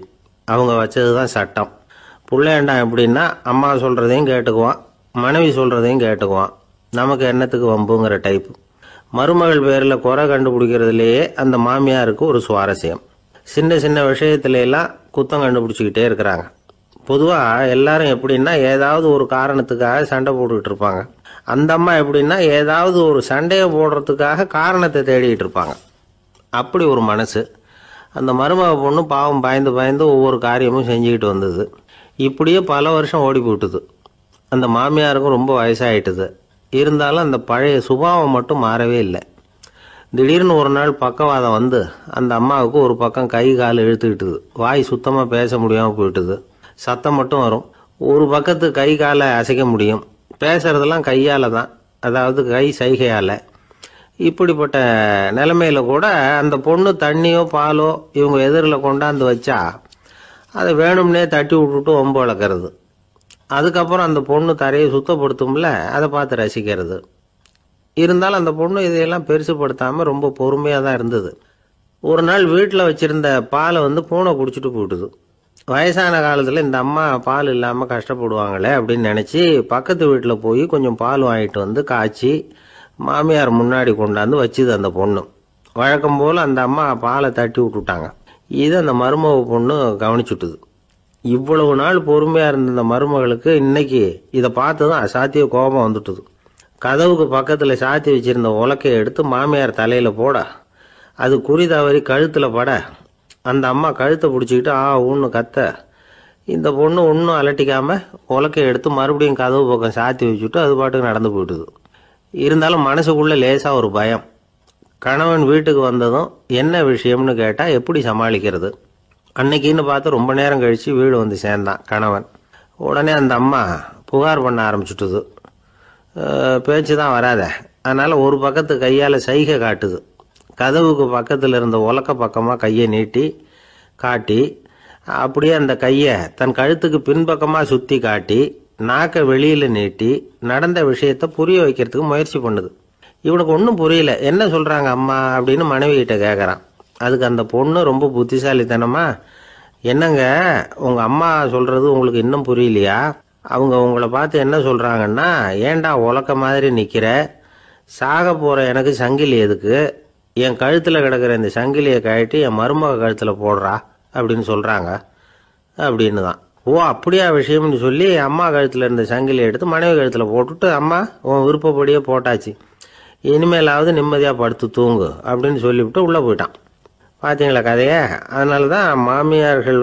அவங்க வச்சதுதான் சட்டம். பிள்ளையாண்டான் எப்படின்னா அம்மா சொல்றதையும் கேட்டுக்குவான், மனைவி சொல்றதையும் கேட்டுக்குவான். நமக்கு என்னத்துக்கு வம்புங்கிற டைப். மருமகள் பேரில் குறை கண்டுபிடிக்கிறதுலேயே அந்த மாமியாருக்கு ஒரு சுவாரஸ்யம். சின்ன சின்ன விஷயத்துல எல்லாம் குத்தம் கண்டுபிடிச்சிக்கிட்டே இருக்கிறாங்க. பொதுவாக எல்லாரும் எப்படின்னா ஏதாவது ஒரு காரணத்துக்காக சண்டை போட்டுக்கிட்டு இருப்பாங்க. அந்த அம்மா எப்படின்னா ஏதாவது ஒரு சண்டையை போடுறதுக்காக காரணத்தை தேடிட்டு இருப்பாங்க. அப்படி ஒரு மனசு. அந்த மருமக பொண்ணு பாவம் பயந்து ஒவ்வொரு காரியமும் செஞ்சுக்கிட்டு வந்தது. இப்படியே பல வருஷம் ஓடி போட்டுது. அந்த மாமியாருக்கும் ரொம்ப வயசாயிட்டுது. இருந்தாலும் அந்த பழைய சுபாவம் மட்டும் மாறவே இல்லை. திடீர்னு ஒரு நாள் பக்கவாதம் வந்து அந்த அம்மாவுக்கு ஒரு பக்கம் கை கால் இழுத்துக்கிட்டுது. வாய் சுத்தமாக பேச முடியாமல் போயிட்டுது. சத்தம் மட்டும் வரும். ஒரு பக்கத்து கை காலை அசைக்க முடியும். பேசுறதெல்லாம் கையால தான், அதாவது கை சைகையால. இப்படிப்பட்ட நிலைமையில கூட அந்த பொண்ணு தண்ணியோ பாலோ இவங்க எதிரில் கொண்டாந்து வச்சா அதை வேணும்னே தட்டி விட்டுட்டு ஒம்பு வளர்க்கறது. அதுக்கப்புறம் அந்த பொண்ணு தரையை சுத்தப்படுத்தும்ல, அதை பார்த்து ரசிக்கிறது. இருந்தாலும் அந்த பொண்ணு இதையெல்லாம் பெருசுப்படுத்தாம ரொம்ப பொறுமையாக தான் இருந்தது. ஒரு நாள் வீட்டில் வச்சிருந்த பாலை பூனை குடிச்சிட்டு போயிட்டுது. வயசான காலத்தில் இந்த அம்மா பால் இல்லாமல் கஷ்டப்படுவாங்களே அப்படின்னு நினச்சி பக்கத்து வீட்டில் போய் கொஞ்சம் பால் வாங்கிட்டு காய்ச்சி மாமியார் முன்னாடி கொண்டாந்து வச்சுது அந்த பொண்ணு. வழக்கம் போல் அந்த அம்மா பாலை தட்டி விட்டுட்டாங்க. இது அந்த மருமக பொண்ணு கவனிச்சுட்டுது. இவ்வளவு நாள் பொறுமையாக இருந்த இந்த மருமகளுக்கு இன்னைக்கு இதை பார்த்து தான் அசாத்திய கோபம் வந்துட்டுது. கதவுக்கு பக்கத்தில் சாத்தி வச்சிருந்த உலக்கையை எடுத்து மாமியார் தலையில் போட, அது குறி தவறி கழுத்தில் பட, அந்த அம்மா கழுத்தை பிடிச்சிக்கிட்டு ஊன்னு கத்த, இந்த பொண்ணு ஒன்றும் அலட்டிக்காம உலக்கையை எடுத்து மறுபடியும் கதவு பக்கம் சாத்தி வச்சுட்டு அது பாட்டுக்கு நடந்து போயிட்டுது. இருந்தாலும் மனசுக்குள்ள லேசாக ஒரு பயம். கணவன் வீட்டுக்கு வந்ததும் என்ன விஷயம்னு கேட்டால் எப்படி சமாளிக்கிறது. அன்னைக்குன்னு பார்த்து ரொம்ப நேரம் கழித்து வீடு வந்து சேர்ந்தான் கணவன். உடனே அந்த அம்மா புகார் பண்ண ஆரம்பிச்சுட்டுது. பேச்சு தான் வராத. அதனால் ஒரு பக்கத்து கையால் சைகை காட்டுது. கதவுக்கு பக்கத்தில் இருந்த உலக்க பக்கமாக கையை நீட்டி காட்டி அப்படியே அந்த கையை தன் கழுத்துக்கு பின்பக்கமாக சுற்றி காட்டி நாக்கை வெளியில் நீட்டி நடந்த விஷயத்தை புரிய வைக்கிறதுக்கு முயற்சி பண்ணுது. இவனுக்கு ஒன்றும் புரியல. என்ன சொல்கிறாங்க அம்மா அப்படின்னு மனைவிகிட்ட கேட்குறான். அதுக்கு அந்த பொண்ணு ரொம்ப புத்திசாலித்தனமா, என்னங்க உங்கள் அம்மா சொல்கிறது உங்களுக்கு இன்னும் புரியலையா? அவங்க உங்களை பார்த்து என்ன சொல்கிறாங்கன்னா, ஏண்டா உலக்க மாதிரி நிற்கிற, சாக போகிற எனக்கு சங்கிலி எதுக்கு, என் கழுத்தில் கிடக்கிற இந்த சங்கிலியை கழட்டி என் மருமக கழுத்தில் போடுறா அப்படின்னு சொல்கிறாங்க அப்படின்னு தான். ஓ அப்படியா விஷயம்னு சொல்லி அம்மா கழுத்தில் இருந்த சங்கிலியை எடுத்து மனைவி கழுத்தில் போட்டுட்டு, அம்மா உன் விருப்பப்படியே போட்டாச்சு, இனிமேலாவது நிம்மதியாக படுத்து தூங்கு அப்படின்னு சொல்லிவிட்டு உள்ளே போயிட்டான். பார்த்தீங்களா கதையை? அதனால தான் மாமியார்கள்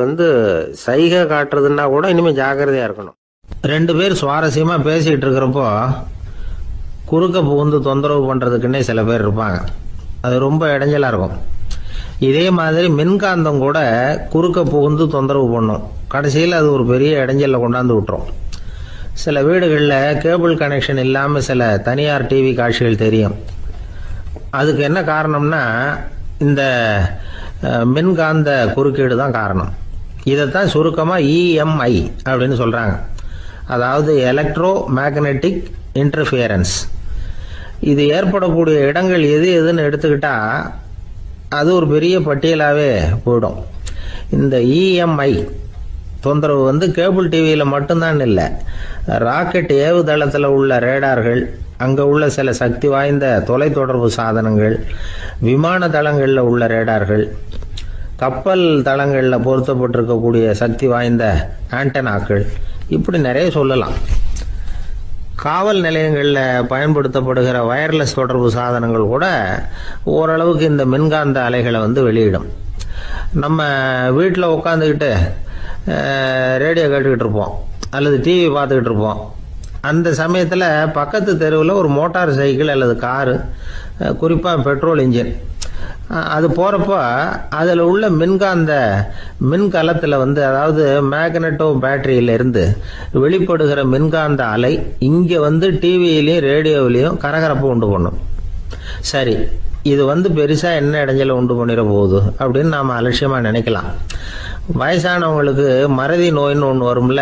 சைகை காட்டுறதுன்னா கூட இனிமேல் ஜாக்கிரதையாக இருக்கணும். 2 பேர் சுவாரஸ்யமாக பேசிகிட்டு இருக்கிறப்போ குறுக்க புகுந்து தொந்தரவு பண்ணுறதுக்குன்னே சில பேர் இருப்பாங்க. அது ரொம்ப இடைஞ்சலாக இருக்கும். இதே மாதிரி மின்காந்தம் கூட குறுக்க புகுந்து தொந்தரவு பண்ணும். கடைசியில் அது ஒரு பெரிய இடைஞ்சலில் கொண்டாந்து விட்டுரும். சில வீடுகளில் கேபிள் கனெக்ஷன் இல்லாமல் சில தனியார் டிவி காட்சிகள் தெரியும். அதுக்கு என்ன காரணம்னா இந்த மின்காந்த குறுக்கீடு தான் காரணம். இதைத்தான் சுருக்கமாக இஎம்ஐ அப்படின்னு சொல்கிறாங்க. அதாவது எலக்ட்ரோ மேக்னெட்டிக் இன்டர்ஃபியரன்ஸ். இது ஏற்படக்கூடிய இடங்கள் எது எதுன்னு எடுத்துக்கிட்டா அது ஒரு பெரிய பட்டியலாகவே போயிடும். இந்த இஎம்ஐ தொந்தரவு கேபிள் டிவியில் மட்டும்தான் இல்லை, ராக்கெட் ஏவுதளத்தில் உள்ள ரேடார்கள், அங்கே உள்ள சில சக்தி வாய்ந்த தொலைத்தொடர்பு சாதனங்கள், விமான தளங்களில் உள்ள ரேடார்கள், கப்பல் தளங்களில் பொருத்தப்பட்டிருக்கக்கூடிய சக்தி வாய்ந்த ஆண்டனாக்கள், இப்படி நிறைய சொல்லலாம். காவல் நிலையங்களில் பயன்படுத்தப்படுகிற வயர்லெஸ் தொடர்பு சாதனங்கள் கூட ஓரளவுக்கு இந்த மின்காந்த அலைகளை வெளியிடும். நம்ம வீட்டில் உட்காந்துக்கிட்டு ரேடியோ கேட்டுக்கிட்டு இருப்போம் அல்லது டிவி பார்த்துக்கிட்டு இருப்போம். அந்த சமயத்தில் பக்கத்து தெருவில் ஒரு மோட்டார் சைக்கிள் அல்லது காரு, குறிப்பாக பெட்ரோல் இன்ஜின், அது போகிறப்போ அதில் உள்ள மின்கலத்தில் அதாவது மேக்னெட்டோ பேட்டரியிலிருந்து வெளிப்படுகிற மின்காந்த அலை இங்கே டிவியிலையும் ரேடியோவிலையும் கரகரப்பு உண்டு பண்ணும். சரி, இது பெருசாக என்ன இடைஞ்சலை உண்டு பண்ணிட போகுது அப்படின்னு நாம் அலட்சியமாக நினைக்கலாம். வயசானவங்களுக்கு மறதி நோயின்னு ஒன்று வரும்ல,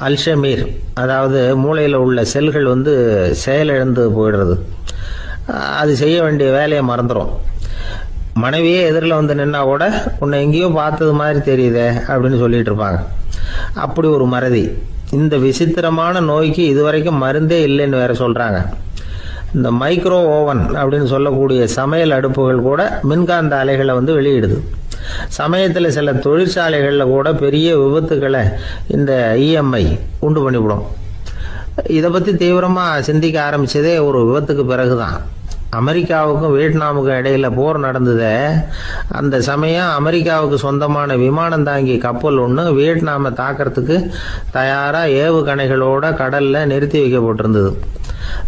அல்ஷமீர், அதாவது மூளையில் உள்ள செல்கள் செயலிழந்து போயிடுறது. அது செய்ய வேண்டிய வேலையை மறந்துடும். மனைவியே எதிரில் நின்னா கூட உன்னை எங்கேயோ பார்த்தது மாதிரி தெரியுதே அப்படின்னு சொல்லிட்டு இருப்பாங்க. அப்படி ஒரு மறதி. இந்த விசித்திரமான நோய்க்கு இதுவரைக்கும் மருந்தே இல்லைன்னு வேற சொல்றாங்க. இந்த மைக்ரோ ஓவன் அப்படின்னு சொல்லக்கூடிய சமையல் அடுப்புகள் கூட மின்காந்த அலைகளை வெளியிடுது. சமயத்தில் சில தொழிற்சாலைகளில் கூட பெரிய விபத்துக்களை இந்த இஎம்ஐ உண்டு பண்ணிவிடும். இதை பற்றி தீவிரமாக சிந்திக்க ஆரம்பிச்சதே ஒரு விபத்துக்கு பிறகுதான். அமெரிக்காவுக்கும் வியட்நாமுக்கும் இடையில போர் நடந்தது. அந்த சமயம் அமெரிக்காவுக்கு சொந்தமான விமானம் தாங்கி கப்பல் ஒன்று வியட்நாமை தாக்கிறதுக்கு தயாராக ஏவுகணைகளோட கடலில் நிறுத்தி வைக்கப்பட்டிருந்தது.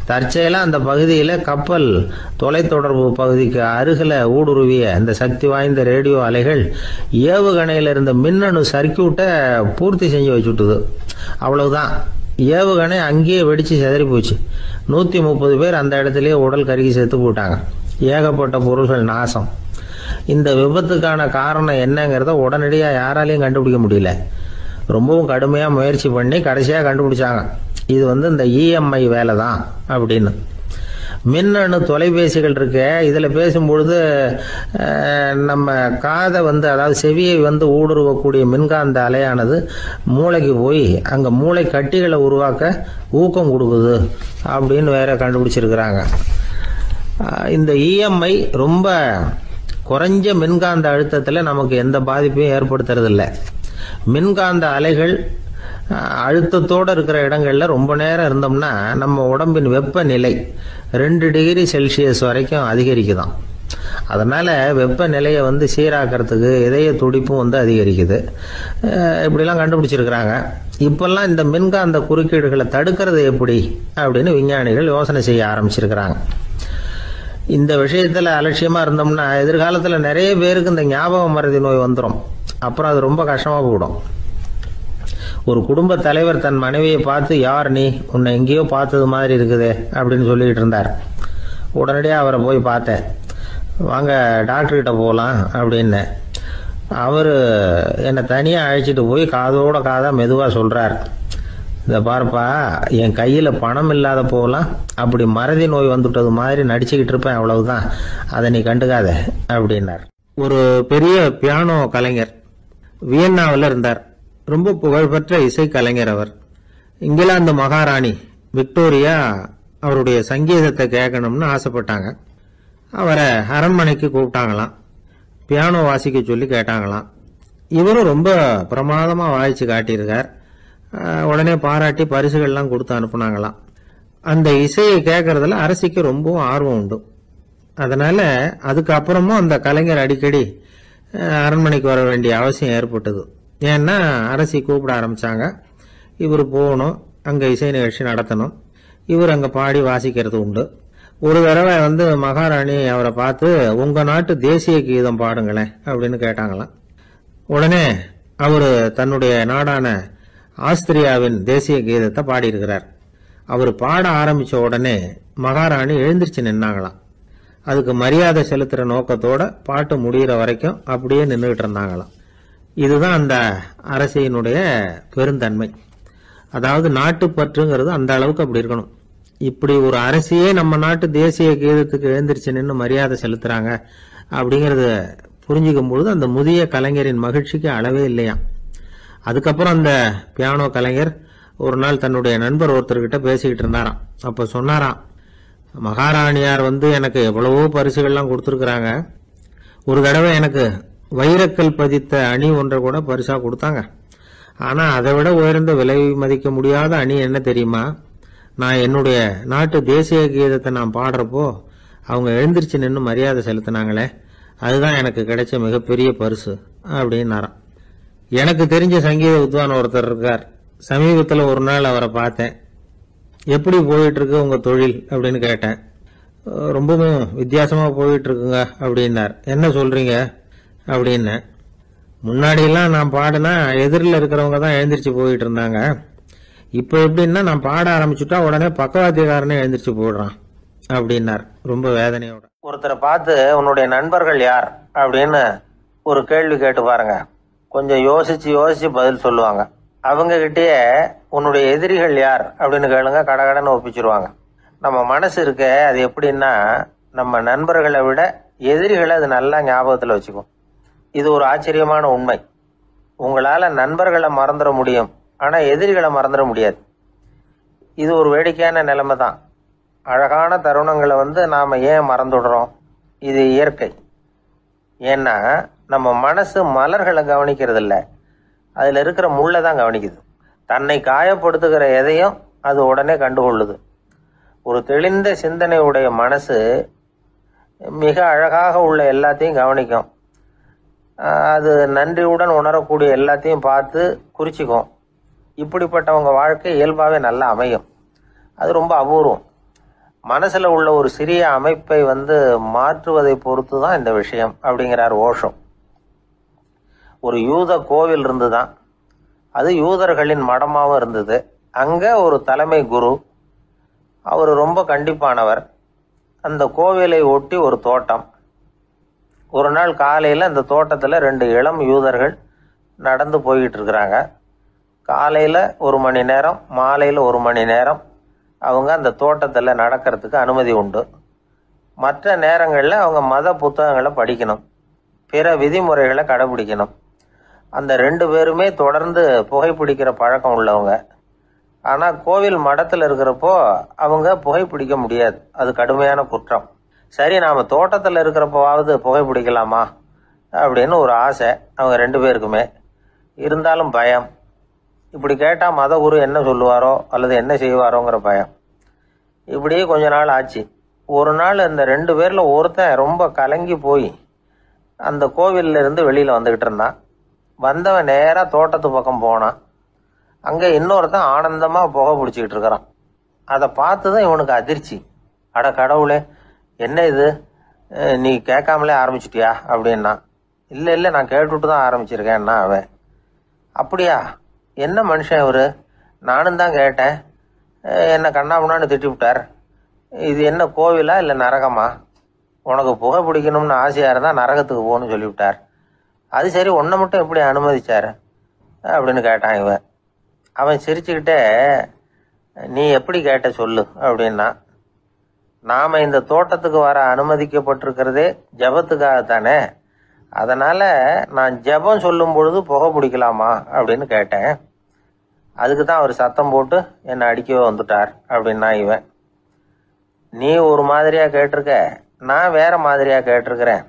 தற்செயலாக அந்த பகுதியில் கப்பல் தொலைத்தொடர்பு பகுதிக்கு அருகில் ஊடுருவிய அந்த சக்தி வாய்ந்த ரேடியோ அலைகள் ஏவுகணையில் இருந்த மின்னணு சர்க்கியூட்டை பூர்த்தி செஞ்சு வச்சுட்டுது. அவ்வளவுதான், ஏவுகணை அங்கேயே வெடிச்சு செதறி போச்சு. 130 பேர் அந்த இடத்துலயே உடல் கருகி செத்து போட்டாங்க. ஏகப்பட்ட பொருள்கள் நாசம். இந்த விபத்துக்கான காரணம் என்னங்கிறத உடனடியாக யாராலையும் கண்டுபிடிக்க முடியல. ரொம்பவும் கடுமையாக முயற்சி பண்ணி கடைசியாக கண்டுபிடிச்சாங்க. இது இந்த இஎம்ஐ வேலை தான் அப்படின்னு. மின்னணு தொலைபேசிகள் இருக்கு. இதில் பேசும்பொழுது நம்ம காதை அதாவது செவியை ஊடுருவக்கூடிய மின்காந்த அலையானது மூளைக்கு போய் அங்கே மூளை கட்டிகளை உருவாக்க ஊக்கம் கொடுக்குது அப்படின்னு வேற கண்டுபிடிச்சிருக்கிறாங்க. இந்த இஎம்ஐ ரொம்ப குறைஞ்ச மின்காந்த அழுத்தத்தில் நமக்கு எந்த பாதிப்பையும் ஏற்படுத்துறதில்லை. மின்காந்த அலைகள் அழுத்தத்தோடு இருக்கிற இடங்களில் ரொம்ப நேரம் இருந்தோம்னா நம்ம உடம்பின் வெப்பநிலை 2 டிகிரி செல்சியஸ் வரைக்கும் அதிகரிக்குதாம். அதனால் வெப்பநிலையை சீராக்கிறதுக்கு இதய துடிப்பும் அதிகரிக்குது. இப்படிலாம் கண்டுபிடிச்சிருக்கிறாங்க. இப்பெல்லாம் இந்த மின்காந்த குறுக்கீடுகளை தடுக்கிறது எப்படி அப்படின்னு விஞ்ஞானிகள் யோசனை செய்ய ஆரம்பிச்சிருக்கிறாங்க. இந்த விஷயத்தில் அலட்சியமாக இருந்தோம்னா எதிர்காலத்தில் நிறைய பேருக்கு இந்த ஞாபக மறதி நோய் வந்துடும். அப்புறம் அது ரொம்ப கஷ்டமாக போயிடும். ஒரு குடும்ப தலைவர் தன் மனைவியை பார்த்து, யார் நீ, உன்னை எங்கேயோ பார்த்தது மாதிரி இருக்குதே அப்படின்னு சொல்லிக்கிட்டு இருந்தார். உடனடியாக அவரை போய் பார்த்தேன். வாங்க டாக்டர்கிட்ட போகலாம் அப்படின்னு. அவர் என்னை தனியாக அழைச்சிட்டு போய் காதோட காதாக மெதுவாக சொல்கிறார், இதை பாருப்பா, என் கையில் பணம் இல்லாத போகலாம், அப்படி மறதி நோய் வந்துட்டது மாதிரி நடிச்சுக்கிட்டு இருப்பேன், அவ்வளவுதான், அதை நீ கண்டுக்காத அப்படின்னார். ஒரு பெரிய பியானோ கலைஞர் வியன்னாவில் இருந்தார். ரொம்ப புகழ்பெற்ற இசை கலைஞர் அவர். இங்கிலாந்து மகாராணி விக்டோரியா அவருடைய சங்கீதத்தை கேட்கணும்னு ஆசைப்பட்டாங்க. அவரை அரண்மனைக்கு கூப்பிட்டாங்களாம். பியானோ வாசிக்க சொல்லி கேட்டாங்களாம். இவரும் ரொம்ப பிரமாதமாக வாய்ச்சி காட்டியிருக்கார். உடனே பாராட்டி பரிசுகள்லாம் கொடுத்து அனுப்புனாங்களாம். அந்த இசையை கேட்கறதுல அரசிக்கு ரொம்பவும் ஆர்வம் உண்டு. அதனால அதுக்கப்புறமும் அந்த கலைஞர் அடிக்கடி அரண்மனைக்கு வர வேண்டிய அவசியம் ஏற்பட்டது. ஏன்னா அரசி கூப்பிட ஆரம்பிச்சாங்க. இவர் போகணும், அங்கே இசை நிகழ்ச்சி நடத்தணும். இவர் அங்கே பாடி வாசிக்கிறது உண்டு. ஒரு தடவை மகாராணி அவரை பார்த்து, உங்க நாட்டு தேசிய கீதம் பாடுங்களேன் அப்படின்னு கேட்டாங்களாம். உடனே அவர் தன்னுடைய நாடான ஆஸ்திரியாவின் தேசிய கீதத்தை பாடியிருக்கிறார். அவர் பாட ஆரம்பிச்ச உடனே மகாராணி எழுந்திருச்சு நின்னாங்களாம். அதுக்கு மரியாதை செலுத்துற நோக்கத்தோட பாட்டு முடிகிற வரைக்கும் அப்படியே நின்றுகிட்டு இருந்தாங்களாம். இதுதான் அந்த அரசியினுடைய பெருந்தன்மை. அதாவது நாட்டுப்பற்றுங்கிறது அந்த அளவுக்கு அப்படி இருக்கணும். இப்படி ஒரு அரசியே நம்ம நாட்டு தேசிய கீதத்துக்கு எழுந்திருச்சு நின்று மரியாதை செலுத்துறாங்க அப்படிங்கறத புரிஞ்சுக்கும் பொழுது அந்த முதிய கலைஞரின் மகிழ்ச்சிக்கு அளவே இல்லையாம். அதுக்கப்புறம் அந்த பியானோ கலைஞர் ஒரு நாள் தன்னுடைய நண்பர் ஒருத்தர்கிட்ட பேசிக்கிட்டு இருந்தாராம். அப்ப சொன்னாராம், மகாராணியார் எனக்கு எவ்வளவோ பரிசுகள்லாம் கொடுத்துருக்குறாங்க. ஒரு தடவை எனக்கு வைரக்கல் பதித்த அணி ஒன்றை கூட பரிசா கொடுத்தாங்க. ஆனா அதை விட உயர்ந்த விலை மதிக்க முடியாத அணி என்ன தெரியுமா? நான் என்னுடைய நாட்டு தேசிய கீதத்தை நான் பாடுறப்போ அவங்க எழுந்திருச்சு நின்று மரியாதை செலுத்தினாங்களே, அதுதான் எனக்கு கிடைச்ச மிகப்பெரிய பரிசு அப்படின்னாராம். எனக்கு தெரிஞ்ச சங்கீத வித்வான் ஒருத்தர் இருக்கார். சமீபத்தில் ஒரு நாள் அவரை பார்த்தேன். எப்படி போயிட்டு இருக்கு உங்க தொழில் அப்படின்னு கேட்டேன். ரொம்பவும் வித்தியாசமா போயிட்டு இருக்குங்க அப்படின்னார். என்ன சொல்றீங்க அப்படின்னு. முன்னாடியெல்லாம் நான் பாடினா எதிரில் இருக்கிறவங்க தான் எழுந்திரிச்சு போயிட்டு இருந்தாங்க. இப்போ எப்படின்னா நான் பாட ஆரம்பிச்சுட்டா உடனே பக்கவாத்தியக்காரனே எழுந்திரிச்சு போயிடுறான் அப்படின்னார் ரொம்ப வேதனையோட. ஒருத்தரை பார்த்து உன்னுடைய நண்பர்கள் யார் அப்படின்னு ஒரு கேள்வி கேட்டு பாருங்க. கொஞ்சம் யோசிச்சு யோசிச்சு பதில் சொல்லுவாங்க. அவங்க கிட்டயே உன்னுடைய எதிரிகள் யார் அப்படின்னு கேளுங்க, கடகடன்னு ஒப்பிச்சிருவாங்க. நம்ம மனசு இருக்க அது எப்படின்னா, நம்ம நண்பர்களை விட எதிரிகளை அது நல்லா ஞாபகத்தில் வச்சுக்கும். இது ஒரு ஆச்சரியமான உண்மை. உங்களால நண்பர்களை மறந்துட முடியும், ஆனா எதிரிகளை மறந்துட முடியாது. இது ஒரு வேடிக்கையான நிலைமை தான். அழகான தருணங்களை நாம ஏன் மறந்துடுறோம்? இது இயற்கை. ஏன்னா நம்ம மனசு மலர்களை கவனிக்கிறது இல்லை, அதுல இருக்கிற முள்ளை தான் கவனிக்குது. தன்னை காயப்படுத்துகிற எதையும் அது உடனே கண்டுகொள்ளுது. ஒரு தெளிந்த சிந்தனை உடைய மனசு மிக அழகாக உள்ள எல்லாத்தையும் கவனிக்கும். அது நன்றியுடன் உணரக்கூடிய எல்லாத்தையும் பார்த்து குறிச்சிக்கும். இப்படிப்பட்டவங்க வாழ்க்கை இயல்பாகவே நல்லா அமையும். அது ரொம்ப அபூர்வம். மனசுல உள்ள ஒரு சிறிய அமைப்பை மாற்றுவதை பொறுத்து தான் இந்த விஷயம் அப்படிங்கிறார் ஓஷோ. ஒரு யூத கோவில் இருந்துதான், அது யூதர்களின் மடமாவும் இருந்தது. அங்க ஒரு தலைமை குரு, அவர் ரொம்ப கண்டிப்பானவர். அந்த கோவிலை ஒட்டி ஒரு தோட்டம். ஒரு நாள் காலையில அந்த தோட்டத்துல 2 இளம் யூதர்கள் நடந்து போய்கிட்டு இருக்கிறாங்க. காலையில 1 மணி நேரம், மாலையில 1 மணி நேரம் அவங்க அந்த தோட்டத்துல நடக்கிறதுக்கு அனுமதி உண்டு. மற்ற நேரங்கள்ல அவங்க மத புத்தகங்களை படிக்கணும், பிற விதிமுறைகளை கடைபிடிக்கணும். அந்த 2 பேருமே தொடர்ந்து புகைப்பிடிக்கிற பழக்கம் உள்ளவங்க. ஆனா கோவில் மடத்துல இருக்கிறப்போ அவங்க புகைப்பிடிக்க முடியாது, அது கடுமையான குற்றம். சரி, நாம தோட்டத்துல இருக்கிறப்பவாவது புகைப்பிடிக்கலாமா அப்படின்னு ஒரு ஆசை அவங்க 2 பேருக்குமே. இருந்தாலும் பயம். இப்படி கேட்டா மதகுரு என்ன சொல்லுவாரோ அல்லது என்ன செய்வாரோங்கிற பயம். இப்படியே கொஞ்ச நாள் ஆச்சு. ஒரு நாள் இந்த 2 பேர்ல ஒருத்தன் ரொம்ப கலங்கி போய் அந்த கோவில்ல இருந்து வெளியில வந்துகிட்டு இருந்தான். வந்தவன் நேரா தோட்டத்து பக்கம் போனான். அங்க இன்னொருத்தன் ஆனந்தமா புகை பிடிச்சிக்கிட்டு இருக்கிறான். அதை பார்த்துதான் இவனுக்கு அதிர்ச்சி. அட கடவுளே, என்ன இது, நீ கேட்காமலே ஆரம்பிச்சிட்டியா அப்படின்னா. இல்ல நான் கேட்டுட்டு தான் ஆரம்பிச்சிருக்கேன்னா அவன். அப்படியா, என்ன மனுஷன் இவரு, நானும் தான் கேட்டேன், என்ன கண்ணாமுன்னான்னு திட்டி விட்டார். இது என்ன கோவிலா இல்லை நரகமா? உனக்கு புகை பிடிக்கணும்னு ஆசையாக இருந்தால் நரகத்துக்கு போகணும்னு சொல்லிவிட்டார். அது சரி, உன்னை மட்டும் எப்படி அனுமதிச்சார் அப்படின்னு கேட்டான் இவன். அவன் சிரிச்சுக்கிட்டே, நீ எப்படி கேட்ட சொல்லு அப்படின்னா, நாம் இந்த தோட்டத்துக்கு வர அனுமதிக்கப்பட்டிருக்கிறதே ஜபத்துக்காகத்தானே, அதனால் நான் ஜபம் சொல்லும் பொழுது புகை பிடிக்கலாமா அப்படின்னு கேட்டேன். அதுக்கு தான் அவர் சத்தம் போட்டு என்னை அடிக்கவே வந்துட்டார் அப்படின்னா இவன். நீ ஒரு மாதிரியாக கேட்டிருக்க, நான் வேற மாதிரியாக கேட்டிருக்கிறேன்.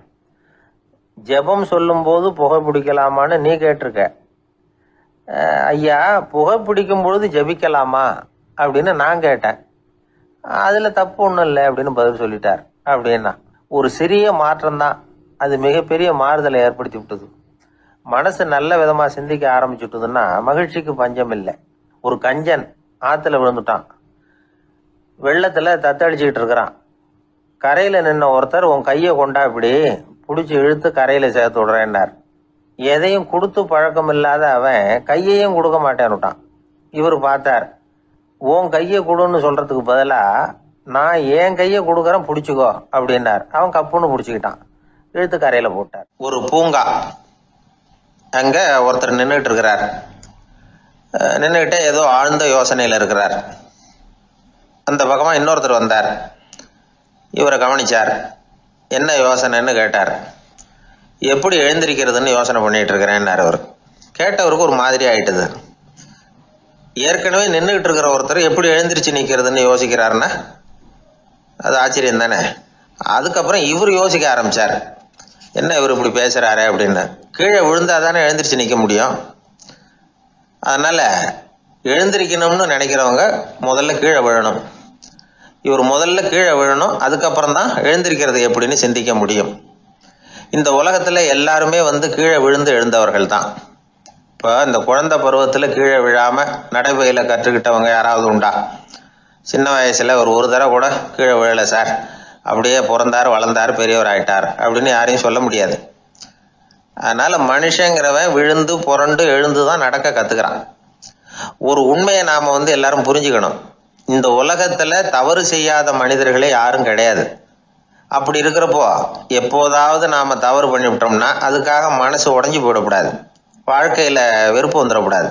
ஜெபம் சொல்லும்போது புகை பிடிக்கலாமான்னு நீ கேட்டிருக்க. ஐயா, புகை பிடிக்கும் பொழுது ஜெபிக்கலாமா அப்படின்னு நான் கேட்டேன். அதில் தப்பு ஒன்றும் இல்லை அப்படின்னு பதில் சொல்லிட்டார் அப்படின்னா. ஒரு சிறிய மாற்றம்தான் அது மிகப்பெரிய மாறுதலை ஏற்படுத்தி விட்டது. மனசு நல்ல விதமாக சிந்திக்க ஆரம்பிச்சுட்டுதுன்னா மகிழ்ச்சிக்கு பஞ்சம் இல்லை. ஒரு கஞ்சன் ஆற்றுல விழுந்துட்டான், வெள்ளத்தில் தத்தளிச்சுக்கிட்டு இருக்கிறான். கரையில் நின்ன ஒருத்தர், உன் கையை கொண்டா இப்படி பிடிச்சி இழுத்து கரையில் சேர்த்து விடுறேன்னார். எதையும் கொடுத்து பழக்கம் இல்லாத அவன் கையையும் கொடுக்க மாட்டேன்னுட்டான். இவர் பார்த்தார், உன் கையை கொடுன்னு சொல்றதுக்கு பதிலாக நான் என் கையை கொடுக்குறேன் பிடிச்சிக்கோ அப்படின்னார். அவன் கப்புன்னு பிடிச்சிக்கிட்டான், இழுத்து கரையில் போட்டார். ஒரு பூங்கா, அங்கே ஒருத்தர் நின்றுட்டு இருக்கிறார். நின்றுக்கிட்டே ஏதோ ஆழ்ந்த யோசனையில் இருக்கிறார். அந்த பக்கமாக இன்னொருத்தர் வந்தார், இவரை கவனிச்சார். என்ன யோசனைன்னு கேட்டார். எப்படி எழுந்திருக்கிறதுன்னு யோசனை பண்ணிட்டு இருக்கிறேன்னார் அவர். கேட்டவருக்கு ஒரு மாதிரி ஆயிட்டுது. ஏற்கனவே நின்றுகிட்டு இருக்கிற ஒருத்தர் எப்படி எழுந்திரிச்சு நிற்கிறதுன்னு யோசிக்கிறாருன்னா அது ஆச்சரியம் தானே. அதுக்கப்புறம் இவர் யோசிக்க ஆரம்பிச்சார், என்ன இவர் இப்படி பேசுறாரு அப்படின்னு. கீழே விழுந்தாதானே எழுந்திரிச்சு நிற்க முடியும். அதனால எழுந்திருக்கணும்னு நினைக்கிறவங்க முதல்ல கீழே விழணும். இவர் முதல்ல கீழே விழணும், அதுக்கப்புறம் தான் எழுந்திருக்கிறது எப்படின்னு சிந்திக்க முடியும். இந்த உலகத்துல எல்லாருமே கீழே விழுந்து எழுந்தவர்கள் தான். இப்போ இந்த குழந்தை பருவத்தில் கீழே விழாம நடைபயில கற்றுக்கிட்டவங்க யாராவது உண்டா? சின்ன வயசுல ஒரு தடவை கூட கீழே விழலை சார், அப்படியே பிறந்தார் வளர்ந்தார் பெரியவர் ஆயிட்டார் அப்படின்னு யாரையும் சொல்ல முடியாது. அதனால மனுஷங்கிறவன் விழுந்து புரண்டு எழுந்து தான் நடக்க கத்துக்கிறான். ஒரு உண்மையை நாம எல்லாரும் புரிஞ்சுக்கணும். இந்த உலகத்துல தவறு செய்யாத மனிதர்களே யாரும் கிடையாது. அப்படி இருக்கிறப்போ எப்போதாவது நாம தவறு பண்ணிவிட்டோம்னா அதுக்காக மனசு உடைஞ்சு போயிடக்கூடாது, வாழ்க்கையில வெறுப்பு வந்துடக்கூடாது.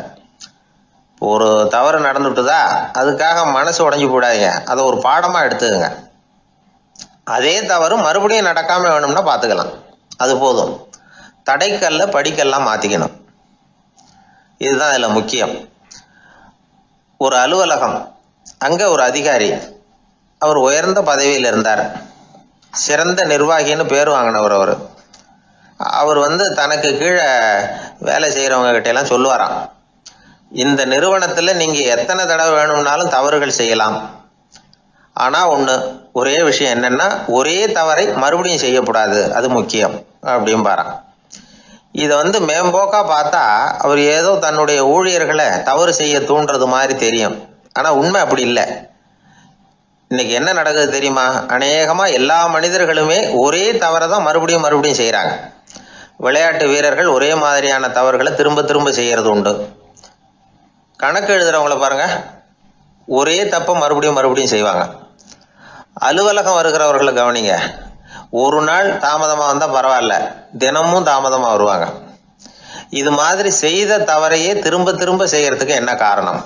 ஒரு தவறு நடந்துட்டுதா அதுக்காக மனசு உடைஞ்சு போடாதீங்க, அதை ஒரு பாடமா எடுத்துக்கங்க. அதே தவறு மறுபடியும் நடக்காம வேணும்னா பாத்துக்கலாம், அது போதும். தடைக்கல்ல படிக்கெல்லாம் மாத்திக்கணும், இதுதான் இதுல முக்கியம். ஒரு அலுவலகம், அங்க ஒரு அதிகாரி, அவர் உயர்ந்த பதவியில் இருந்தார், சிறந்த நிர்வாகின்னு பேர் வாங்கினவர். அவர் தனக்கு கீழே வேலை செய்யறவங்க கிட்ட எல்லாம் சொல்லுவாராம், இந்த நிறுவனத்துல நீங்க எத்தனை தடவை வேணும்னாலும் தவறுகள் செய்யலாம், ஆனா ஒரே விஷயம் என்னன்னா ஒரே தவறை மறுபடியும் செய்யக்கூடாது, அது முக்கியம் அப்படின்பாராம். இதை மேம்போக்கா பார்த்தா அவர் ஏதோ தன்னுடைய ஊழியர்களை தவறு செய்ய தூண்டுறது மாதிரி தெரியும். ஆனா உண்மை அப்படி இல்லை. இன்னைக்கு என்ன நடக்குது தெரியுமா? அநேகமா எல்லா மனிதர்களுமே ஒரே தவறை தான் மறுபடியும் மறுபடியும் செய்யறாங்க. விளையாட்டு வீரர்கள் ஒரே மாதிரியான தவறுகளை திரும்ப திரும்ப செய்யறது உண்டு. கணக்கு எழுதுறவங்கள பாருங்க, ஒரே தப்பை மறுபடியும் மறுபடியும் செய்வாங்க. அலுவலகம் வருகிறவர்களை கவனிங்க, ஒரு நாள் தாமதமா வந்தா பரவாயில்ல, தினமும் தாமதமா வருவாங்க. இது மாதிரி செய்த தவறையே திரும்ப திரும்ப செய்யறதுக்கு என்ன காரணம்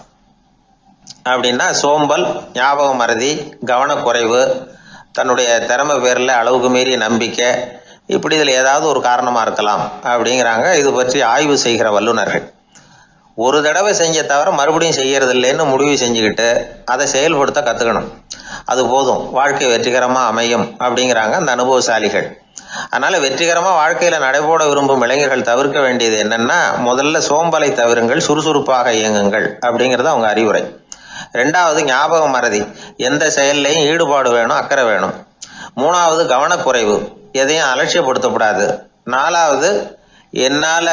அப்படின்னா சோம்பல், ஞாபக மறதி, கவனக்குறைவு, தன்னுடைய திறமை பேர்ல அளவுக்கு மீறிய நம்பிக்கை, இப்படி இதுல ஏதாவது ஒரு காரணமா இருக்கலாம் அப்படிங்கிறாங்க இது பற்றி ஆய்வு செய்கிற வல்லுநர்கள். ஒரு தடவை செஞ்ச தவிர மறுபடியும் செய்யறது இல்லைன்னு முடிவு செஞ்சுக்கிட்டு அதை செயல்படுத்த கத்துக்கணும், அது போதும், வாழ்க்கை வெற்றிகரமா அமையும் அப்படிங்கிறாங்க அந்த அனுபவசாலிகள். அதனால வெற்றிகரமா வாழ்க்கையில நடைபோட விரும்பும் இளைஞர்கள் தவிர்க்க வேண்டியது என்னன்னா, முதல்ல சோம்பலை தவிருங்கள், சுறுசுறுப்பாக இயங்குங்கள் அப்படிங்கறது அவங்க அறிவுரை. ரெண்டாவது ஞாபக மறதி, எந்த செயல்லையும் ஈடுபாடு வேணும், அக்கறை வேணும். மூணாவது கவனக்குறைவு, எதையும் அலட்சியப்படுத்தக்கூடாது. நாலாவது என்னால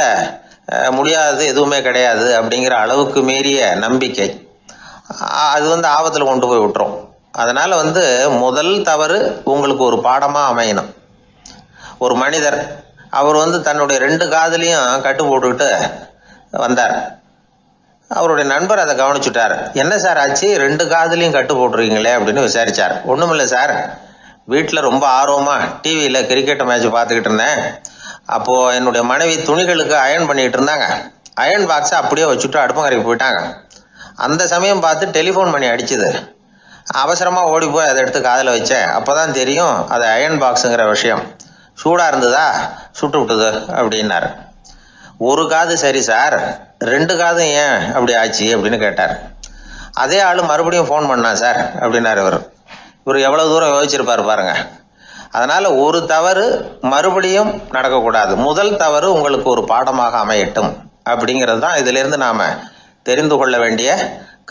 முடியாதது எதுவுமே கிடையாது அப்படிங்கிற அளவுக்கு மீறிய நம்பிக்கை, அது ஆபத்துல கொண்டு போய் விட்டுரும். அதனால முதல் தவறு உங்களுக்கு ஒரு பாடமா அமையணும். ஒரு மனிதர் அவர் தன்னுடைய 2 காதுலையும் கட்டு போட்டுக்கிட்டு வந்தார். அவருடைய நண்பர் அதை கவனிச்சுட்டார். என்ன சார் ஆச்சு, 2 காதுலையும் கட்டு போட்டுருக்கீங்களே அப்படின்னு விசாரிச்சார். ஒண்ணுமில்ல சார், வீட்டில் ரொம்ப ஆர்வமா டிவியில கிரிக்கெட் மேட்ச் பார்த்துக்கிட்டு இருந்தேன். அப்போ என்னுடைய மனைவி துணிகளுக்கு அயர்ன் பண்ணிட்டு இருந்தாங்க. அயர்ன் பாக்ஸை அப்படியே வச்சுட்டு அடுப்பங்கரைக்கு போயிட்டாங்க. அந்த சமயம் பார்த்து டெலிஃபோன் பண்ணி அடிச்சுது. அவசரமா ஓடி போய் அதை எடுத்து காதில் வச்சேன். அப்பதான் தெரியும் அது அயர்ன் பாக்ஸுங்கிற விஷயம். சூடா இருந்ததா, சுட்டு விட்டுது அப்படின்னாரு. 1 காது சரி சார், 2 காதும் ஏன் அப்படி ஆச்சு அப்படின்னு கேட்டார். அதே ஆளு மறுபடியும் ஃபோன் பண்ணான் சார் அப்படின்னாரு. இவர் எவ்வளவு தூரம் யோசிச்சிருப்பாரு பாருங்க. அதனால ஒரு தவறு மறுபடியும் நடக்கக்கூடாது. முதல் தவறு உங்களுக்கு ஒரு பாடமாக அமையட்டும் அப்படிங்கிறது தான் இதுல இருந்து நாம தெரிந்து கொள்ள வேண்டிய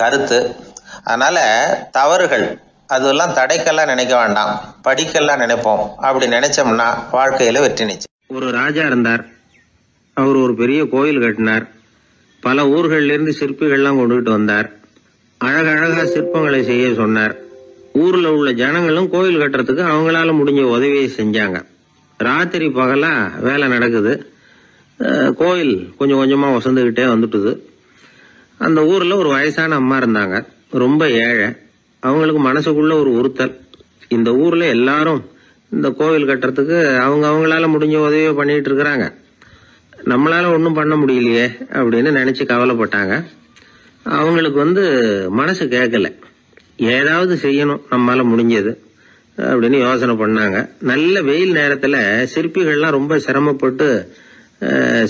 கருத்து. அதனால தவறுகள் அதெல்லாம் தடைக்கெல்லாம் நினைக்க வேண்டாம், படிக்கெல்லாம் நினைப்போம். அப்படி நினைச்சோம்னா வாழ்க்கையில வெற்றி நிச்சயம். ஒரு ராஜா இருந்தார். அவர் ஒரு பெரிய கோயில் கட்டினார். பல ஊர்கள்ல இருந்து சிற்பிகள்லாம் கொண்டுகிட்டு வந்தார். அழகழகா சிற்பங்களை செய்ய சொன்னார். ஊர்ல உள்ள ஜனங்களும் கோயில் கட்டுறதுக்கு அவங்களால முடிஞ்ச உதவியை செஞ்சாங்க. ராத்திரி பகலா வேலை நடக்குது. கோயில் கொஞ்சம் கொஞ்சமா வசந்துகிட்டே வந்துட்டுது. அந்த ஊர்ல ஒரு வயசான அம்மா இருந்தாங்க, ரொம்ப ஏழை. அவங்களுக்கு மனசுக்குள்ள ஒரு உறுத்தல், இந்த ஊர்ல எல்லாரும் இந்த கோவில் கட்டுறதுக்கு அவங்களால முடிஞ்ச உதவியை பண்ணிட்டு இருக்கிறாங்க, நம்மளால ஒன்றும் பண்ண முடியலையே அப்படின்னு நினைச்சு கவலைப்பட்டாங்க. அவங்களுக்கு மனசு கேட்கல, ஏதாவது செய்யணும் நம்மளால முடிஞ்சது அப்படின்னு யோசனை பண்ணாங்க. நல்ல வெயில் நேரத்துல சிற்பிகள்லாம் ரொம்ப சிரமப்பட்டு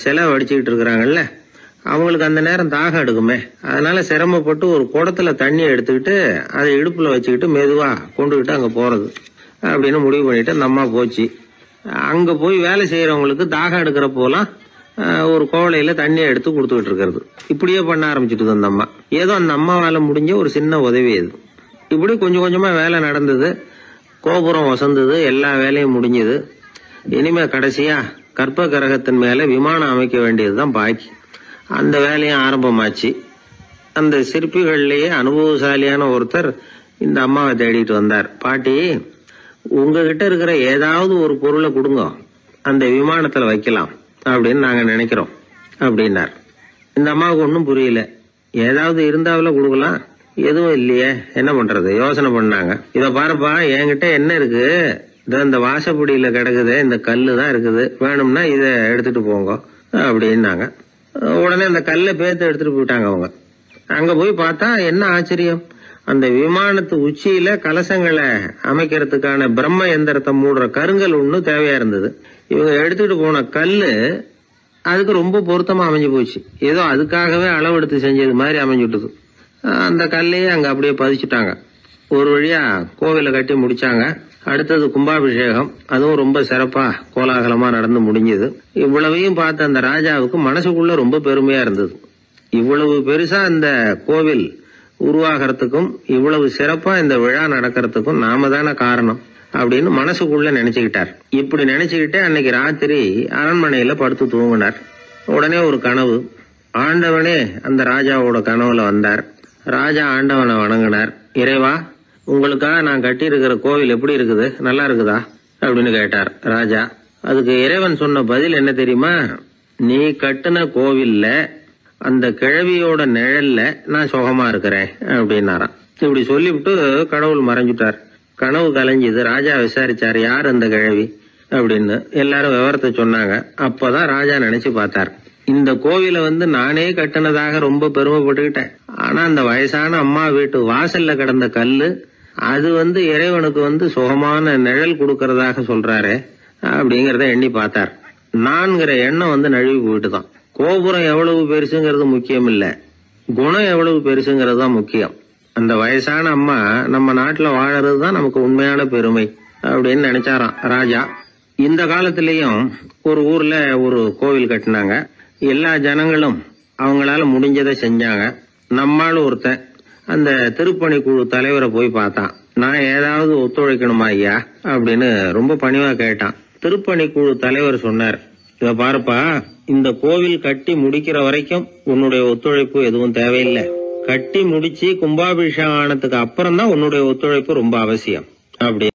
சிலை வடிச்சுக்கிட்டு இருக்கிறாங்கல்ல, அவங்களுக்கு அந்த நேரம் தாகம் எடுக்குமே. அதனால சிரமப்பட்டு ஒரு குடத்துல தண்ணியை எடுத்துக்கிட்டு அதை இடுப்புல வச்சுக்கிட்டு மெதுவா கொண்டுகிட்டு அங்க போறது அப்படின்னு முடிவு பண்ணிட்டு அந்த அம்மா போச்சு. அங்க போய் வேலை செய்யறவங்களுக்கு தாகம் எடுக்கிற போலாம் ஒரு கோவலையில தண்ணியை எடுத்து கொடுத்துக்கிட்டு இருக்கிறது. இப்படியே பண்ண ஆரம்பிச்சுட்டு அந்த அம்மா. ஏதோ அந்த அம்மாவால முடிஞ்ச ஒரு சின்ன உதவி இது. இப்படி கொஞ்சம் கொஞ்சமா வேலை நடந்தது. கோபுரம் வசந்தது, எல்லா வேலையும் முடிஞ்சது. இனிமே கடைசியா கற்ப கிரகத்தின் மேல விமானம் அமைக்க வேண்டியதுதான் பாக்கி. அந்த வேலையும் ஆரம்பமாச்சு. அந்த சிற்பிகள்லயே அனுபவசாலியான ஒருத்தர் இந்த அம்மாவை தேடிட்டு வந்தார். பாட்டி, உங்ககிட்ட இருக்கிற ஏதாவது ஒரு பொருளை கொடுங்க, அந்த விமானத்துல வைக்கலாம் அப்படின்னு நாங்க நினைக்கிறோம் அப்படின்னார். இந்த அம்மாவுக்கு ஒன்றும் புரியல. ஏதாவது இருந்தாவில கொடுக்கலாம், எதுவும் இல்லையே, என்ன பண்றது யோசனை பண்ணாங்க. இத பாருப்பா, என்கிட்ட என்ன இருக்கு, இந்த வாசப்படியில கிடக்குது, இந்த கல்லு தான் இருக்குது, வேணும்னா இத எடுத்துட்டு போங்க அப்படின்னாங்க. உடனே அந்த கல்லை பேத்து எடுத்துட்டு போயிட்டாங்க அவங்க. அங்க போய் பார்த்தா என்ன ஆச்சரியம், அந்த விமானத்து உச்சியில கலசங்களை அமைக்கிறதுக்கான பிரம்ம எந்திரத்தை மூடுற கருங்கல் ஒண்ணு தேவையா இருந்தது. இவங்க எடுத்துட்டு போன கல்லு அதுக்கு ரொம்ப பொருத்தமா அமைஞ்சு போச்சு. ஏதோ அதுக்காகவே அளவெடுத்து செஞ்சது மாதிரி அமைஞ்சுட்டுது. அந்த கல்லையே அங்க அப்படியே பதிச்சுட்டாங்க. ஒரு வழியா கோவிலை கட்டி முடிச்சாங்க. அடுத்தது கும்பாபிஷேகம். அதுவும் ரொம்ப சிறப்பா கோலாகலமா நடந்து முடிஞ்சது. இவ்வளவையும் பார்த்த அந்த ராஜாவுக்கு மனசுக்குள்ள ரொம்ப பெருமையா இருந்தது. இவ்வளவு பெருசா இந்த கோவில் உருவாகிறதுக்கும் இவ்வளவு சிறப்பா இந்த விழா நடக்கிறதுக்கும் நாம தானே காரணம் அப்படின்னு மனசுக்குள்ள நினைச்சுக்கிட்டார். இப்படி நினைச்சுக்கிட்டே அன்னைக்கு ராத்திரி அரண்மனையில படுத்து தூங்கினார். உடனே ஒரு கனவு. ஆண்டவனே அந்த ராஜாவோட கனவுல வந்தார். ராஜா ஆண்டவனை வணங்கினார். இறைவா, உங்களுக்காக நான் கட்டி இருக்கிற கோவில் எப்படி இருக்குது, நல்லா இருக்குதா அப்படின்னு கேட்டார் ராஜா. அதுக்கு இறைவன் சொன்ன பதில் என்ன தெரியுமா, நீ கட்டின கோவில்ல அந்த கிழவியோட நிழல்ல நான் சுகமா இருக்கிறேன் அப்படின்னாராம். இப்படி சொல்லிவிட்டு கடவுள் மறைஞ்சுட்டார். கனவு கலைஞ்சது. ராஜா விசாரிச்சார், யார் அந்த கிழவி அப்படின்னு. எல்லாரும் விவரத்தை சொன்னாங்க. அப்பதான் ராஜா நினைச்சு பார்த்தார், இந்த கோவிலை நானே கட்டினதாக ரொம்ப பெருமைப்பட்டுக்கிட்டேன். ஆனா அந்த வயசான அம்மா வீட்டு வாசல்ல கிடந்த கல்லு அது இறைவனுக்கு சுகமான நிழல் கொடுக்கறதாக சொல்றாரு அப்படிங்கறத எண்ணி பார்த்தார். நான்கிற எண்ணம் நழுவி போயிட்டுதான். கோபுரம் எவ்வளவு பெருசுங்கிறது முக்கியம் இல்ல, குணம் எவ்வளவு பெருசுங்கிறது தான் முக்கியம். அந்த வயசான அம்மா நம்ம நாட்டுல வாழறது தான் நமக்கு உண்மையான பெருமை அப்படின்னு நினைச்சாராம் ராஜா. இந்த காலத்திலயும் ஒரு ஊர்ல ஒரு கோவில் கட்டினாங்க. எல்லா ஜனங்களும் அவங்களால முடிஞ்சதை செஞ்சாங்க. நம்மால ஒருத்தன் அந்த திருப்பணி குழு தலைவரை போய் பார்த்தான். நான் ஏதாவது ஒத்துழைக்கணுமா ஐயா அப்படின்னு ரொம்ப பணிவா கேட்டான். திருப்பணி குழு தலைவர் சொன்னார், இத பாருப்பா, இந்த கோவில் கட்டி முடிக்கிற வரைக்கும் உன்னுடைய ஒத்துழைப்பு எதுவும் தேவையில்லை. கட்டி முடிச்சு கும்பாபிஷேகம் ஆனதுக்கு அப்புறம் தான் உன்னுடைய ஒத்துழைப்பு ரொம்ப அவசியம் அப்படி